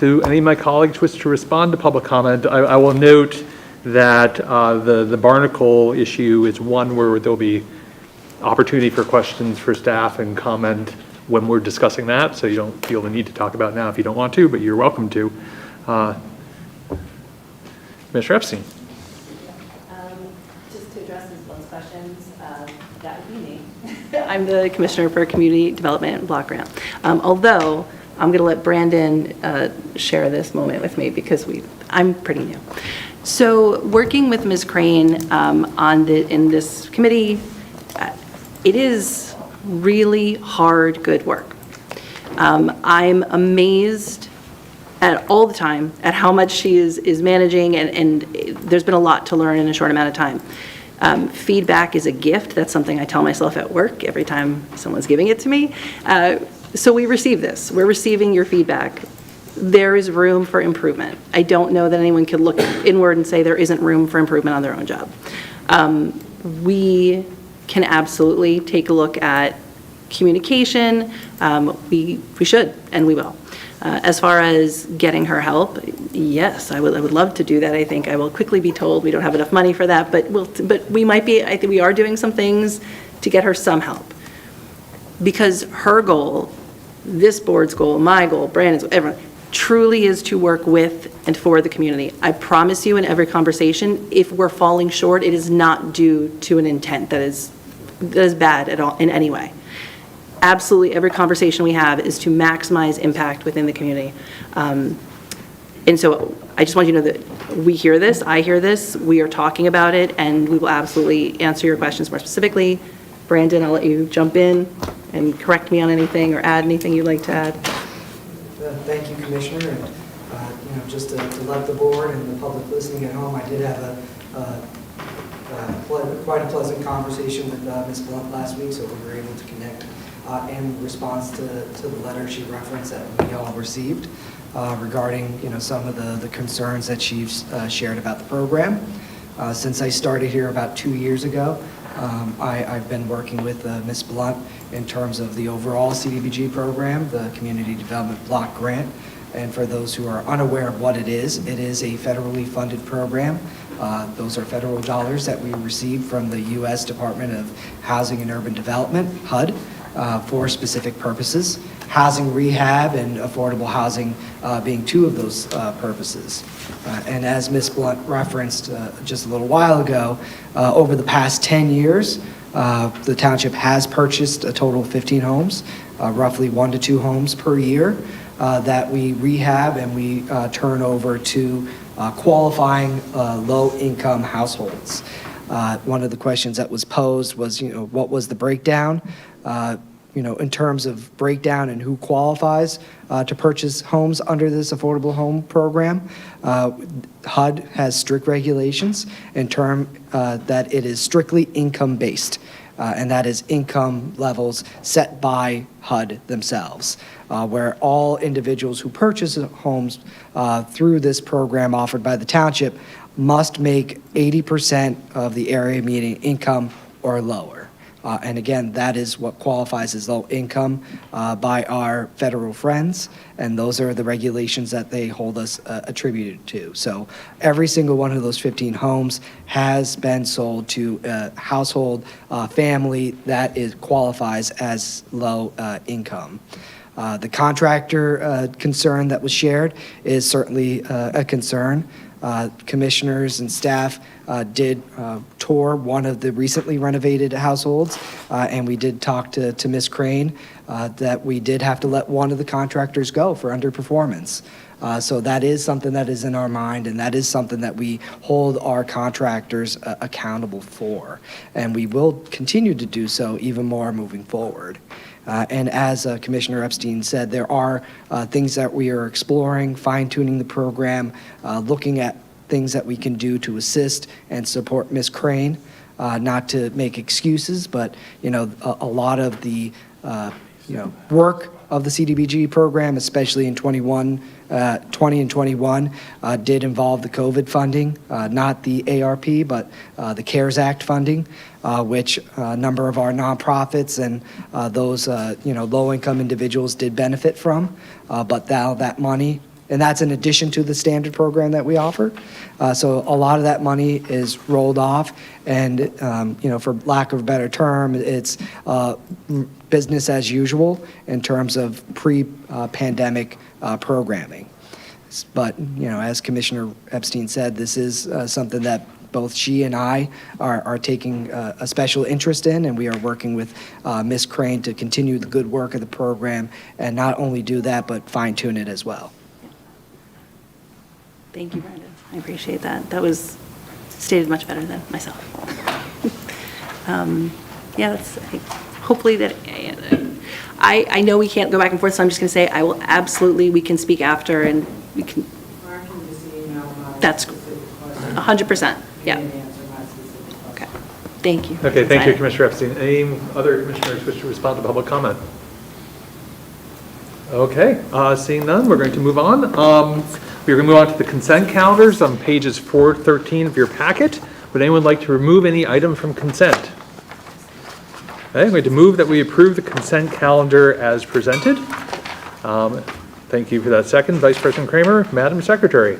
Do any of my colleagues wish to respond to public comment? I will note that the Barnacle issue is one where there'll be opportunity for questions for staff and comment when we're discussing that, so you don't feel the need to talk about it now if you don't want to, but you're welcome to. Commissioner Epstein. Just to address Ms. Blunt's questions, that would be me. I'm the Commissioner for Community Development Block Grant. Although, I'm going to let Brandon share this moment with me because I'm pretty new. So working with Ms. Crane in this committee, it is really hard, good work. I'm amazed at all the time at how much she is managing, and there's been a lot to learn in a short amount of time. Feedback is a gift. That's something I tell myself at work every time someone's giving it to me. So we receive this. We're receiving your feedback. There is room for improvement. I don't know that anyone could look inward and say there isn't room for improvement on their own job. We can absolutely take a look at communication. We should, and we will. As far as getting her help, yes, I would love to do that. I think I will quickly be told we don't have enough money for that, but we might be, I think we are doing some things to get her some help. Because her goal, this board's goal, my goal, Brandon's, everyone, truly is to work with and for the community. I promise you in every conversation, if we're falling short, it is not due to an intent that is bad at all in any way. absolutely every conversation we have is to maximize impact within the community. And so I just want you to know that we hear this, I hear this, we are talking about it, and we will absolutely answer your questions more specifically. Brandon, I'll let you jump in and correct me on anything or add anything you'd like to add. Thank you, Commissioner. And, just to let the board and the public listening at home, I did have quite a pleasant conversation with Ms. Blunt last week, so we were able to connect in response to the letter she referenced that we all received regarding, some of the concerns that she's shared about the program. Since I started here about 2 years ago, I've been working with Ms. Blunt in terms of the overall CDBG program, the Community Development Block Grant. And for those who are unaware of what it is a federally funded program. Those are federal dollars that we receive from the U.S. Department of Housing and Urban Development, HUD, for specific purposes. Housing rehab and affordable housing being two of those purposes. And as Ms. Blunt referenced just a little while ago, over the past 10 years, the township has purchased a total of 15 homes, roughly 1 to 2 homes per year, that we rehab and we turn over to qualifying low-income households. One of the questions that was posed was, what was the breakdown? In terms of breakdown and who qualifies to purchase homes under this affordable home program, HUD has strict regulations in term that it is strictly income-based, and that is income levels set by HUD themselves, where all individuals who purchase homes through this program offered by the township must make 80% of the area median income or lower. And again, that is what qualifies as low income by our federal friends, and those are the regulations that they hold us attributed to. So every single one of those 15 homes has been sold to a household family that qualifies as low income. The contractor concern that was shared is certainly a concern. Commissioners and staff did tour one of the recently renovated households, and we did talk to Ms. Crane that we did have to let one of the contractors go for underperformance. So that is something that is in our mind, and that is something that we hold our contractors accountable for. And we will continue to do so even more moving forward. And as Commissioner Epstein said, there are things that we are exploring, fine-tuning the program, looking at things that we can do to assist and support Ms. Crane, not to make excuses, but, a lot of the, work of the CDBG program, especially in 20 and 21, did involve the COVID funding, not the ARP, but the CARES Act funding, which a number of our nonprofits and those, low-income individuals did benefit from. But now that money, and that's in addition to the standard program that we offer. So a lot of that money is rolled off, and, for lack of a better term, it's business as usual in terms of pre-pandemic programming. But, as Commissioner Epstein said, this is something that both she and I are taking a special interest in, and we are working with Ms. Crane to continue the good work of the program, and not only do that, but fine-tune it as well. Thank you, Brandon. I appreciate that. That was stated much better than myself. Hopefully that, I know we can't go back and forth, so I'm just going to say we can speak after, and we can. That's 100%, yeah. Okay, thank you. Okay, thank you, Commissioner Epstein. Any other commissioners wish to respond to public comment? Okay, seeing none, we're going to move on. We're going to move on to the consent calendars on pages 413 of your packet. Would anyone like to remove any item from consent? Okay, I'm going to move that we approve the consent calendar as presented. Thank you for that second. Vice President Kramer, Madam Secretary.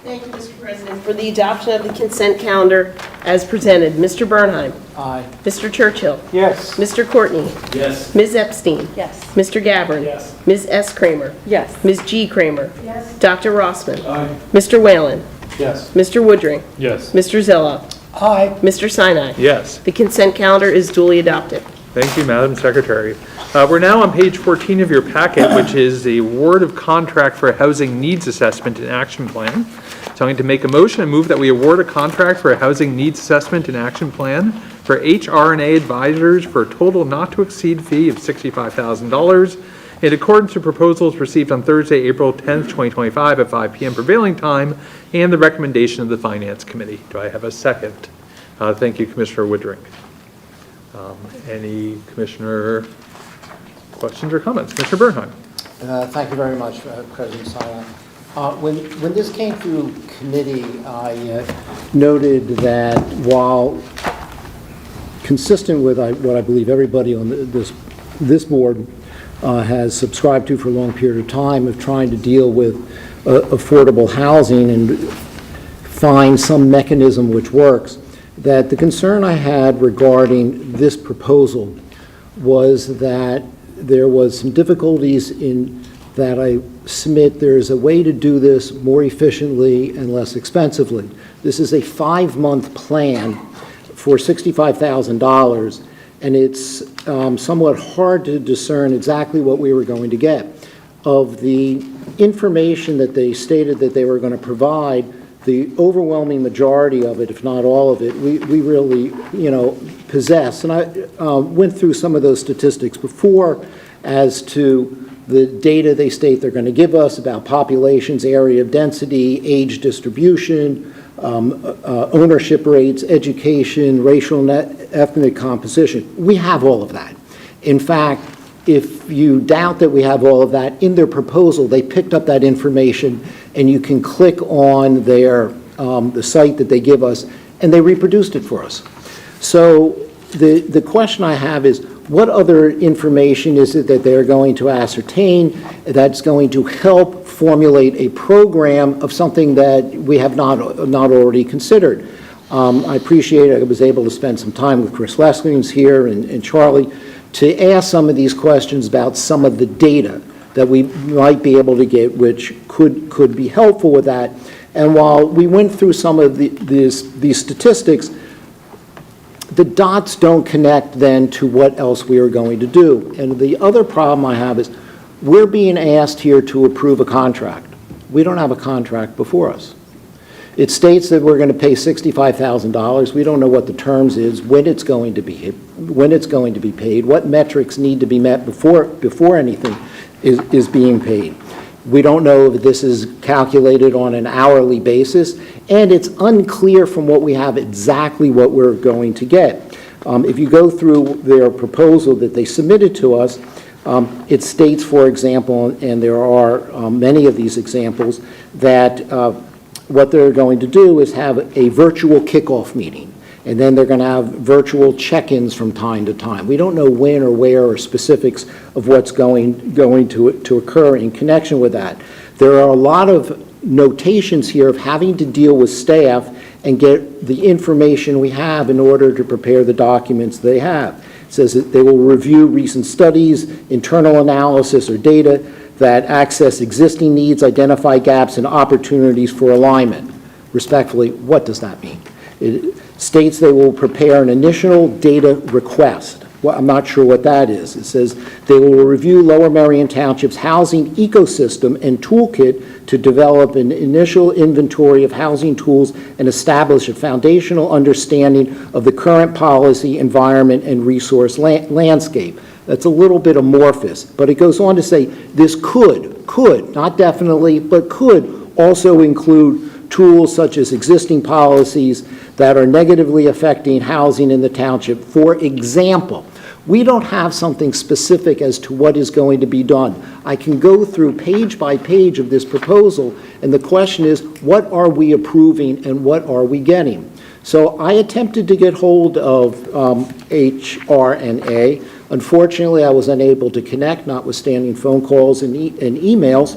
Thank you, Mr. President. For the adoption of the consent calendar as presented, Mr. Bernheim. Aye. Mr. Churchill. Yes. Mr. Courtney. Yes. Ms. Epstein. Yes. Mr. Gavin. Yes. Ms. S. Kramer. Yes. Ms. G. Kramer. Yes. Dr. Rossman. Aye. Mr. Whalen. Yes. Mr. Woodring. Yes. Mr. Zilla. Aye. Mr. Sinai. Yes. The consent calendar is duly adopted. Thank you, Madam Secretary. We're now on page 14 of your packet, which is the award of contract for a housing needs assessment and action plan. So I'm going to make a motion and move that we award a contract for a housing needs assessment and action plan for HR&A advisors for a total not to exceed fee of $65,000 in accordance with proposals received on Thursday, April 10th, 2025 at 5 p.m. prevailing time and the recommendation of the Finance Committee. Do I have a second? Thank you, Commissioner Woodring. Any commissioner questions or comments? Commissioner Bernheim. Thank you very much, President Sila. When this came through committee, I noted that while consistent with what I believe everybody on this board has subscribed to for a long period of time of trying to deal with affordable housing and find some mechanism which works, that the concern I had regarding this proposal was that there was some difficulties in that I submit there's a way to do this more efficiently and less expensively. This is a 5-month plan for $65,000, and it's somewhat hard to discern exactly what we were going to get. Of the information that they stated that they were going to provide, the overwhelming majority of it, if not all of it, we really, possess. And I went through some of those statistics before as to the data they state they're going to give us about populations, area of density, age distribution, ownership rates, education, racial and ethnic composition. We have all of that. In fact, if you doubt that we have all of that, in their proposal, they picked up that information, and you can click on their the site that they give us, and they reproduced it for us. So the question I have is, what other information is it that they're going to ascertain that's going to help formulate a program of something that we have not already considered? I appreciate I was able to spend some time with Chris Leskings here and Charlie to ask some of these questions about some of the data that we might be able to get, which could be helpful with that. And while we went through some of these statistics, the dots don't connect then to what else we are going to do. And the other problem I have is we're being asked here to approve a contract. We don't have a contract before us. It states that we're going to pay $65,000. We don't know what the terms is, when it's going to be paid, what metrics need to be met before anything is being paid. We don't know if this is calculated on an hourly basis, and it's unclear from what we have exactly what we're going to get. If you go through their proposal that they submitted to us, it states, for example, and there are many of these examples, that what they're going to do is have a virtual kickoff meeting, and then they're going to have virtual check-ins from time to time. We don't know when or where or specifics of what's going to occur in connection with that. There are a lot of notations here of having to deal with staff and get the information we have in order to prepare the documents they have. It says that they will review recent studies, internal analysis or data that access existing needs, identify gaps and opportunities for alignment. Respectfully, what does that mean? It states they will prepare an initial data request. Well, I'm not sure what that is. It says they will review Lower Merion Township's housing ecosystem and toolkit to develop an initial inventory of housing tools and establish a foundational understanding of the current policy, environment, and resource landscape. That's a little bit amorphous, but it goes on to say this could, not definitely, but could also include tools such as existing policies that are negatively affecting housing in the township. For example, we don't have something specific as to what is going to be done. I can go through page by page of this proposal, and the question is, what are we approving and what are we getting? So I attempted to get hold of HR&A. Unfortunately, I was unable to connect, notwithstanding phone calls and emails,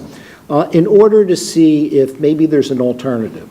in order to see if maybe there's an alternative.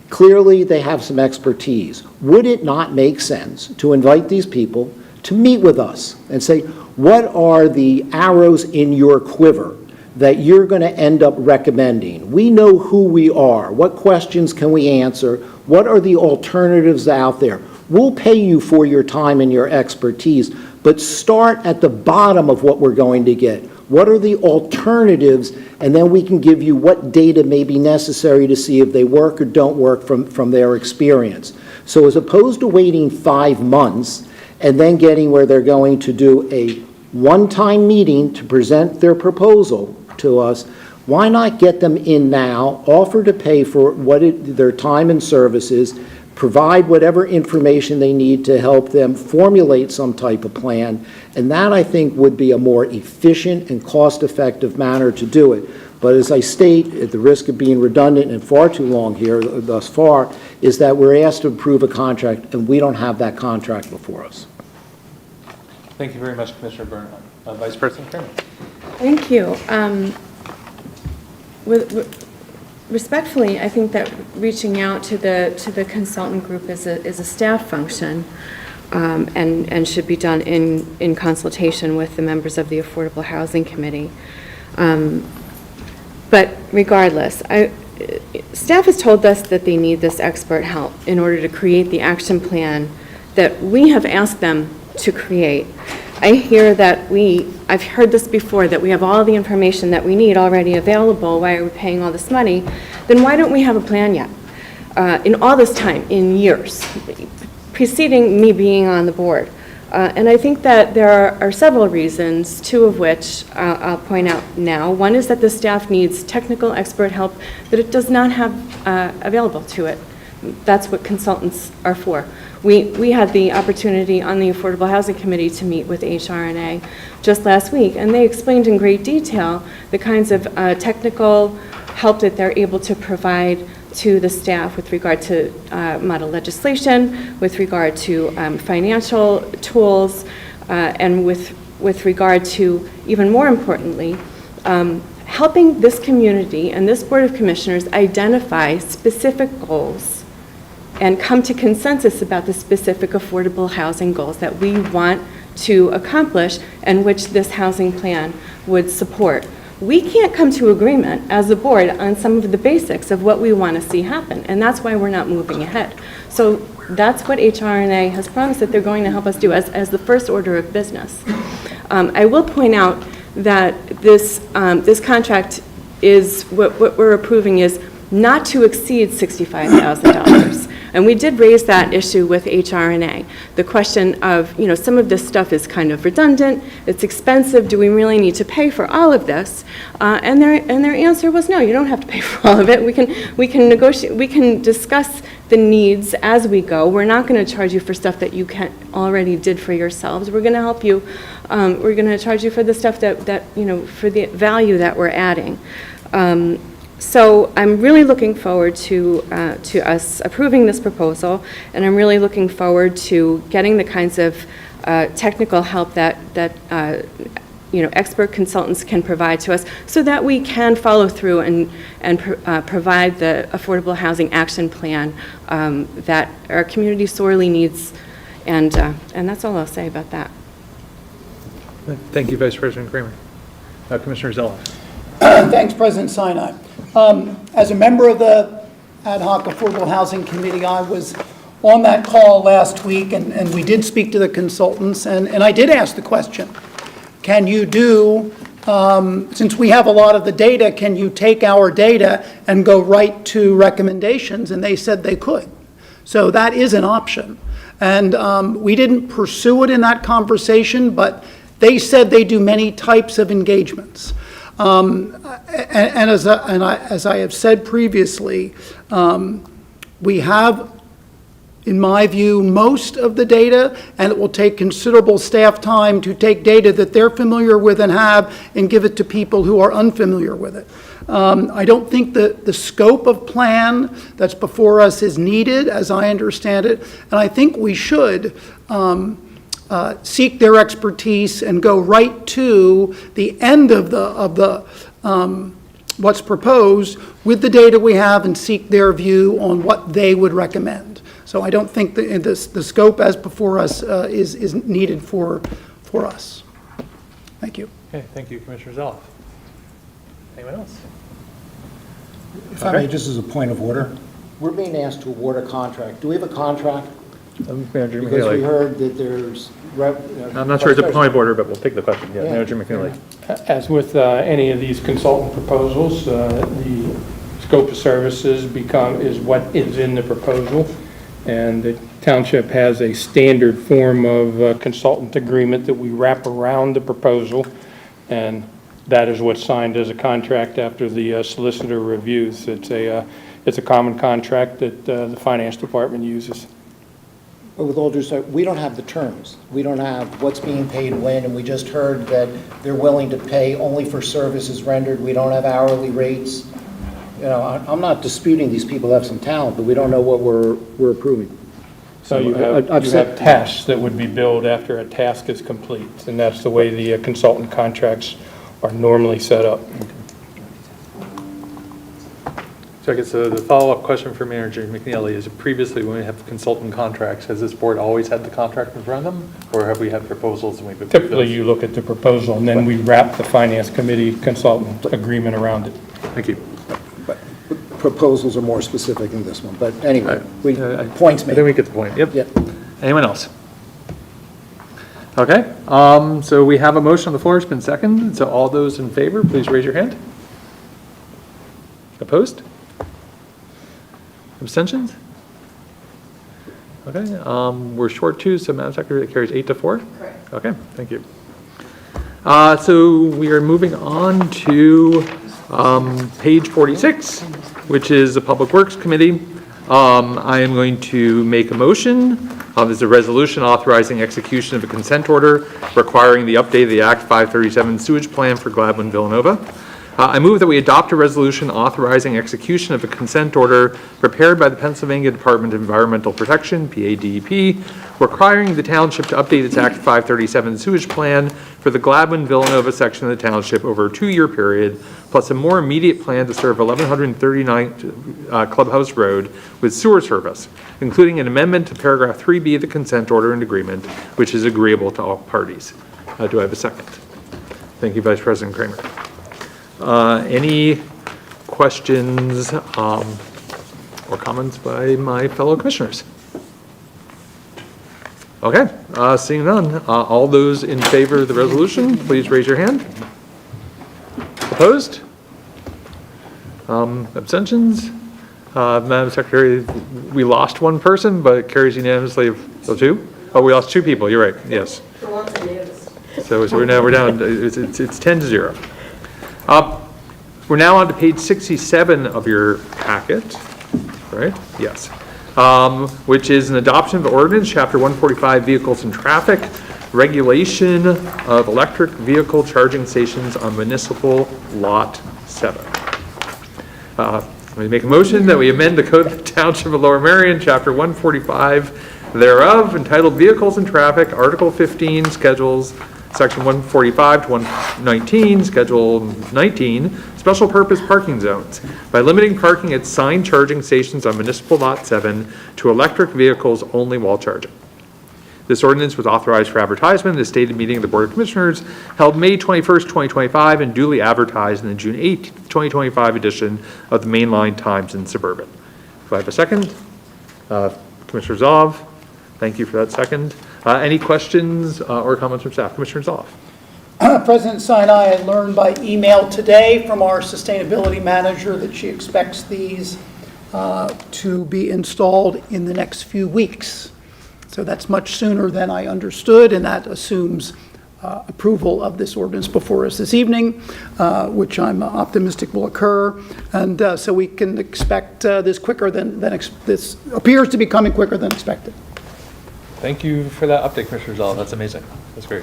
Clearly, they have some expertise. Would it not make sense to invite these people to meet with us and say, what are the arrows in your quiver that you're going to end up recommending? We know who we are. What questions can we answer? What are the alternatives out there? we'll pay you for your time and your expertise, but start at the bottom of what we're going to get. What are the alternatives? And then we can give you what data may be necessary to see if they work or don't work from their experience. So as opposed to waiting 5 months and then getting where they're going to do a one-time meeting to present their proposal to us, why not get them in now, offer to pay for their time and services, provide whatever information they need to help them formulate some type of plan, and that, I think, would be a more efficient and cost-effective manner to do it. But as I state, at the risk of being redundant and far too long here thus far, is that we're asked to approve a contract, and we don't have that contract before us. Thank you very much, Commissioner Bernhardt. Vice President Kramer. Thank you. Respectfully, I think that reaching out to the consultant group is a staff function, and should be done in consultation with the members of the Affordable Housing Committee. But regardless, staff has told us that they need this expert help in order to create the action plan that we have asked them to create. I hear that I've heard this before, that we have all the information that we need already available. Why are we paying all this money? Then why don't we have a plan yet? In all this time, in years, preceding me being on the board. And I think that there are several reasons, two of which I'll point out now. One is that the staff needs technical expert help that it does not have available to it. That's what consultants are for. We had the opportunity on the Affordable Housing Committee to meet with HRNA just last week, and they explained in great detail the kinds of technical help that they're able to provide to the staff with regard to model legislation, with regard to financial tools, and with regard to, even more importantly, helping this community and this Board of Commissioners identify specific goals and come to consensus about the specific affordable housing goals that we want to accomplish and which this housing plan would support. We can't come to agreement as a board on some of the basics of what we want to see happen, and that's why we're not moving ahead. So that's what HRNA has promised that they're going to help us do as the first order of business. I will point out that this contract is, what we're approving is not to exceed $65,000. And we did raise that issue with HRNA. The question of, some of this stuff is kind of redundant, it's expensive, do we really need to pay for all of this? And their answer was, no, you don't have to pay for all of it. We can negotiate, we can discuss the needs as we go. We're not going to charge you for stuff that you already did for yourselves. We're going to help you, we're going to charge you for the stuff that for the value that we're adding. So I'm really looking forward to us approving this proposal, and I'm really looking forward to getting the kinds of technical help that expert consultants can provide to us, so that we can follow through and provide the affordable housing action plan that our community sorely needs, and that's all I'll say about that. Thank you, Vice President Kramer. Commissioner Zeloff. Thanks, President Sinai. As a member of the Ad Hoc Affordable Housing Committee, I was on that call last week, and we did speak to the consultants, and I did ask the question, can you do, since we have a lot of the data, can you take our data and go right to recommendations? And they said they could. So that is an option. And we didn't pursue it in that conversation, but they said they do many types of engagements. As I have said previously, we have, in my view, most of the data, and it will take considerable staff time to take data that they're familiar with and have and give it to people who are unfamiliar with it. I don't think that the scope of plan that's before us is needed, as I understand it, and I think we should seek their expertise and go right to the end of what's proposed with the data we have and seek their view on what they would recommend. So I don't think the scope as before us is needed for us. Thank you. Okay, thank you, Commissioner Zeloff. Anyone else? If I may, just as a point of order, we're being asked to award a contract. Do we have a contract? Manager Because we McNeely. heard that there's. I'm not sure it's a point of order, but we'll take the question. Yeah, Manager McNeely. As with any of these consultant proposals, the scope of services is what is in the proposal, and the township has a standard form of consultant agreement that we wrap around the proposal, and that is what's signed as a contract after the solicitor reviews. It's a common contract that the finance department uses. But with all due respect, we don't have the terms. We don't have what's being paid when, and we just heard that they're willing to pay only for services rendered. We don't have hourly rates. You know, I'm not disputing these people have some talent, but we don't know what we're approving. So you have tasks that would be billed after a task is complete, and that's the way the consultant contracts are normally set up. So I guess the follow-up question for Manager McNeely is, previously when we have consultant contracts, has this board always had the contract in front of them? Or have we had proposals and we've approved Typically, those? you look at the proposal, and then we wrap the finance committee consultant agreement around it. Thank you. But proposals are more specific in this one, but anyway, points I made. think we get the point. Yep. Yep. Anyone else? Okay, so we have a motion on the floor. It's been seconded. So all those in favor, please raise your hand. Opposed? Abstentions? Okay, we're short two, so Madam Secretary, that carries 8-4? Correct. Okay, thank you. So we are moving on to page 46, which is the Public Works Committee. I am going to make a motion. There's a resolution authorizing execution of a consent order requiring the update of the Act 537 sewage plan for Gladwin Villanova. I move that we adopt a resolution authorizing execution of a consent order prepared by the Pennsylvania Department of Environmental Protection, PADEP, requiring the township to update its Act 537 sewage plan for the Gladwin Villanova section of the township over a 2-year period, plus a more immediate plan to serve 1139 Clubhouse Road with sewer service, including an amendment to paragraph 3B of the consent order and agreement, which is agreeable to all parties. Do I have a second? Thank you, Vice President Kramer. Any questions or comments by my fellow commissioners? Okay, seeing none. All those in favor of the resolution, please raise your hand. Opposed? Abstentions? Madam Secretary, we lost one person, but it carries unanimously of 2? Oh, we lost 2 people, you're right, yes. For once, I noticed. So we're down, it's 10-0. We're now on to page 67 of your packet, right? Yes. Which is an adoption of ordinance, Chapter 145, Vehicles and Traffic, regulation of electric vehicle charging stations on municipal lot 7. Let me make a motion that we amend the Code of the Township of Lower Merion, Chapter 145 thereof, entitled Vehicles and Traffic, Article 15, Schedules, Section 145 to 119, Schedule 19, Special Purpose Parking Zones, by limiting parking at signed charging stations on Municipal Lot 7 to electric vehicles only while charging. This ordinance was authorized for advertisement at the stated meeting of the Board of Commissioners held May 21st, 2025, and duly advertised in the June 8th, 2025 edition of the Mainline Times and Suburban. Do I have a second? Commissioner Zoff, thank you for that second. Any questions or comments from staff? Commissioner Zoff. President Sinai, I learned by email today from our sustainability manager that she expects these to be installed in the next few weeks. So that's much sooner than I understood, and that assumes approval of this ordinance before us this evening, which I'm optimistic will occur. And so we can expect this quicker than this appears to be coming quicker than expected. Thank you for that update, Commissioner Zoll. That's amazing. That's great.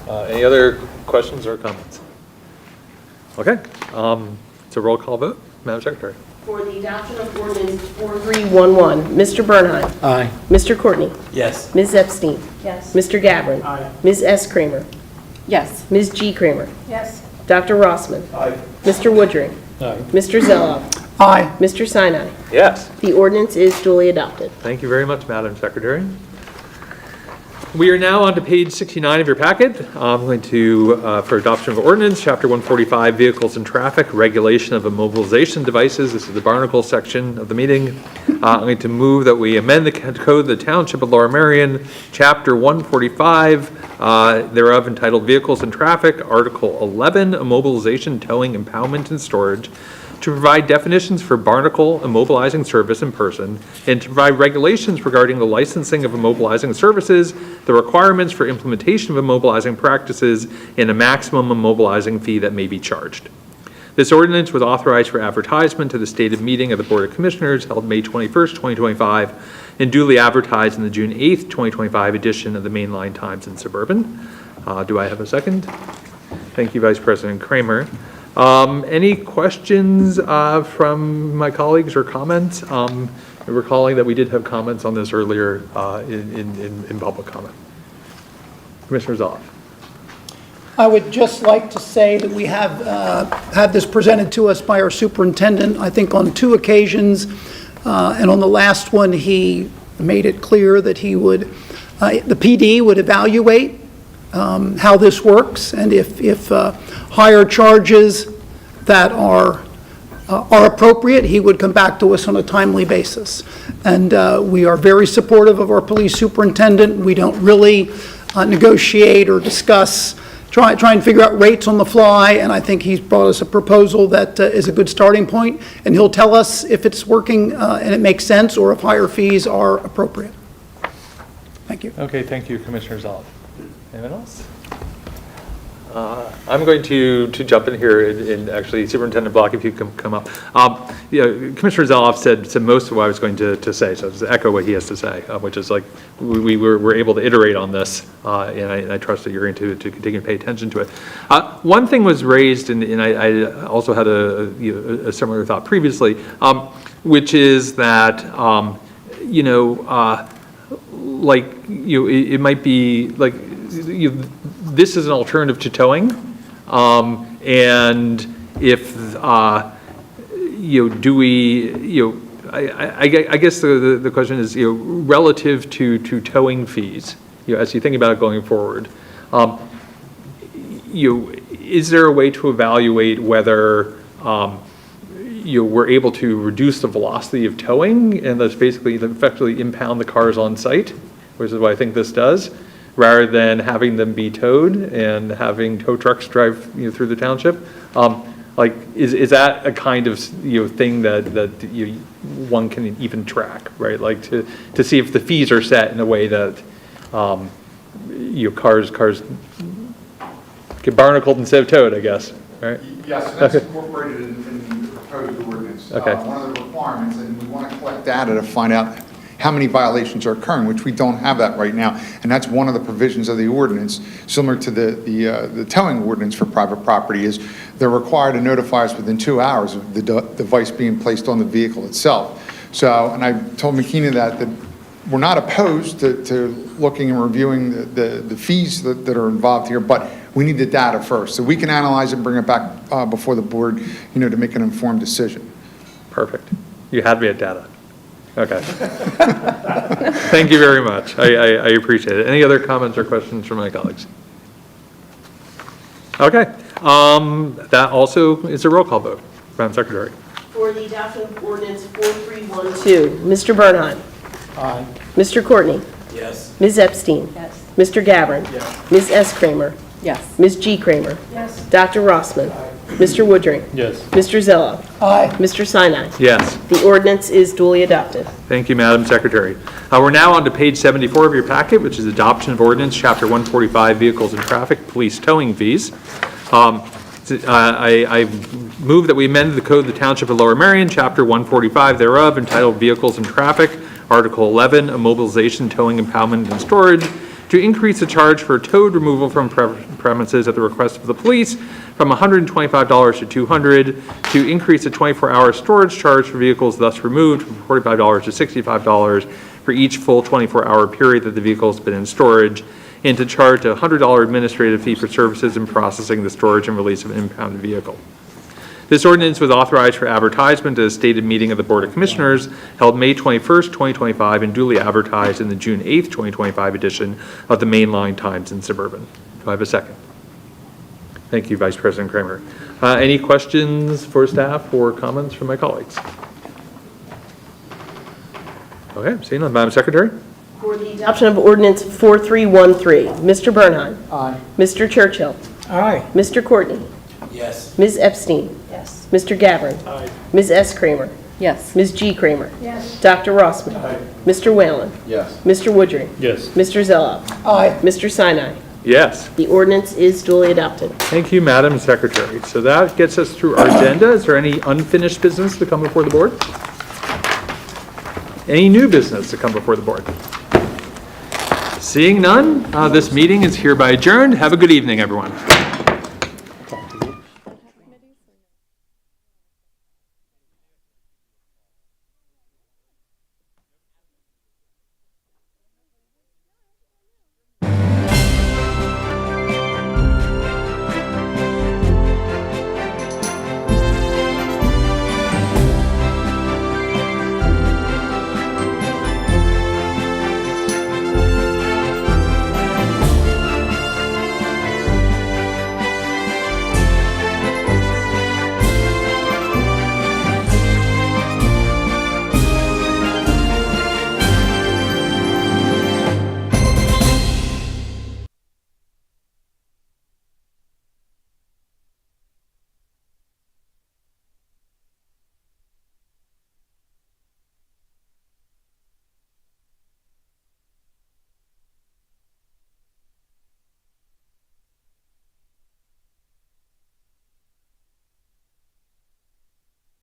Any other questions or comments? Okay, it's a roll call vote. Madam Secretary. For the adoption of ordinance 4311, Mr. Bernheim. Aye. Mr. Courtney. Yes. Ms. Epstein. Yes. Mr. Gavin. Aye. Ms. S. Kramer. Yes. Ms. G. Kramer. Yes. Dr. Rossman. Aye. Mr. Woodring. Aye. Mr. Zeloff. Aye. Mr. Sinai. Yes. The ordinance is duly adopted. Thank you very much, Madam Secretary. We are now on to page 69 of your packet. I'm going to, for adoption of ordinance, Chapter 145, Vehicles and Traffic, Regulation of Immobilization Devices. This is the Barnacle section of the meeting. I'm going to move that we amend the code of the Township of Lower Merion, Chapter 145, thereof entitled Vehicles and Traffic, Article 11, Immobilization, Towing, Impoundment, and Storage, to provide definitions for barnacle immobilizing service in person, and to provide regulations regarding the licensing of immobilizing services, the requirements for implementation of immobilizing practices, and a maximum immobilizing fee that may be charged. This ordinance was authorized for advertisement to the stated meeting of the Board of Commissioners held May 21st, 2025, and duly advertised in the June 8th, 2025 edition of the Mainline Times and Suburban. Do I have a second? Thank you, Vice President Kramer. Any questions from my colleagues or comments? Recalling that we did have comments on this earlier in public comment. Commissioner Zoloff. I would just like to say that we have had this presented to us by our superintendent, I think on 2 occasions, and on the last one, he made it clear that he would, the PD would evaluate how this works, and if higher charges that are appropriate, he would come back to us on a timely basis. And we are very supportive of our police superintendent. We don't really negotiate or discuss, try and figure out rates on the fly, and I think he's brought us a proposal that is a good starting point, and he'll tell us if it's working and it makes sense, or if higher fees are appropriate. Thank you. Okay, thank you, Commissioner Zoloff. Anyone else? I'm going to jump in here, and actually, Superintendent Block, if you can come up. Commissioner Zoloff said most of what I was going to say, so I'll just echo what he has to say, which is like we were able to iterate on this, and I trust that you're going to continue to pay attention to it. One thing was raised, and I also had a similar thought previously, which is that it might be like this is an alternative to towing, and if do we I guess the question is relative to towing fees, as you think about it going forward, is there a way to evaluate whether we're able to reduce the velocity of towing, and that's basically effectively impound the cars on site, which is what I think this does, rather than having them be towed and having tow trucks drive through the township? Is that a kind of thing that one can even track, right? Like to see if the fees are set in a way that cars get barnacled instead of towed, I guess, right? Yes, and that's incorporated in the proposed ordinance. Okay. One of the requirements, and we want to collect data to find out how many violations are occurring, which we don't have that right now. And that's one of the provisions of the ordinance, similar to the towing ordinance for private property, is they're required to notify us within 2 hours of the device being placed on the vehicle itself. So, and I told McKeena that we're not opposed to looking and reviewing the fees that are involved here, but we need the data first. So we can analyze it and bring it back before the board, to make an informed decision. Perfect. You had me at data. Okay. Thank you very much. I appreciate it. Any other comments or questions from my colleagues? Okay. That also is a roll call vote. Madam Secretary. For the adoption of ordinance 4312, Mr. Bernheim. Aye. Mr. Courtney. Yes. Ms. Epstein. Yes. Mr. Gavin. Yes. Ms. S. Kramer. Yes. Ms. G. Kramer. Yes. Dr. Rossman. Mr. Woodring. Yes. Mr. Zillow. Aye. Mr. Sinai. Yes. The ordinance is duly adopted. Thank you, Madam Secretary. We're now on to page 74 of your packet, which is adoption of ordinance, Chapter 145, Vehicles and Traffic, Police Towing Fees. I move that we amend the code of the Township of Lower Merion, Chapter 145 thereof, entitled Vehicles and Traffic, Article 11, Immobilization, Towing, Impoundment, and Storage, to increase the charge for towed removal from premises at the request of the police from $125 to $200, to increase the 24-hour storage charge for vehicles thus removed from $45 to $65 for each full 24-hour period that the vehicle has been in storage, and to charge a $100 administrative fee for services in processing the storage and release of an impounded vehicle. This ordinance was authorized for advertisement at a stated meeting of the Board of Commissioners held May 21st, 2025, and duly advertised in the June 8th, 2025 edition of the Mainline Times and Suburban. Do I have a second? Thank you, Vice President Kramer. Any questions for staff or comments from my colleagues? Okay, seeing none. Madam Secretary? For the adoption of ordinance 4313, Mr. Bernheim. Aye. Mr. Churchill. Aye. Mr. Courtney. Yes. Ms. Epstein. Yes. Mr. Gavin. Aye. Ms. S. Kramer. Yes. Ms. G. Kramer. Yes. Dr. Rossman. Mr. Whalen. Yes. Mr. Woodring. Yes. Mr. Zelloff. Aye. Mr. Sinai. Yes. The ordinance is duly adopted. Thank you, Madam Secretary. So that gets us through our agenda. Is there any unfinished business to come before the board? Any new business to come before the board? Seeing none, this meeting is hereby adjourned. Have a good evening, everyone.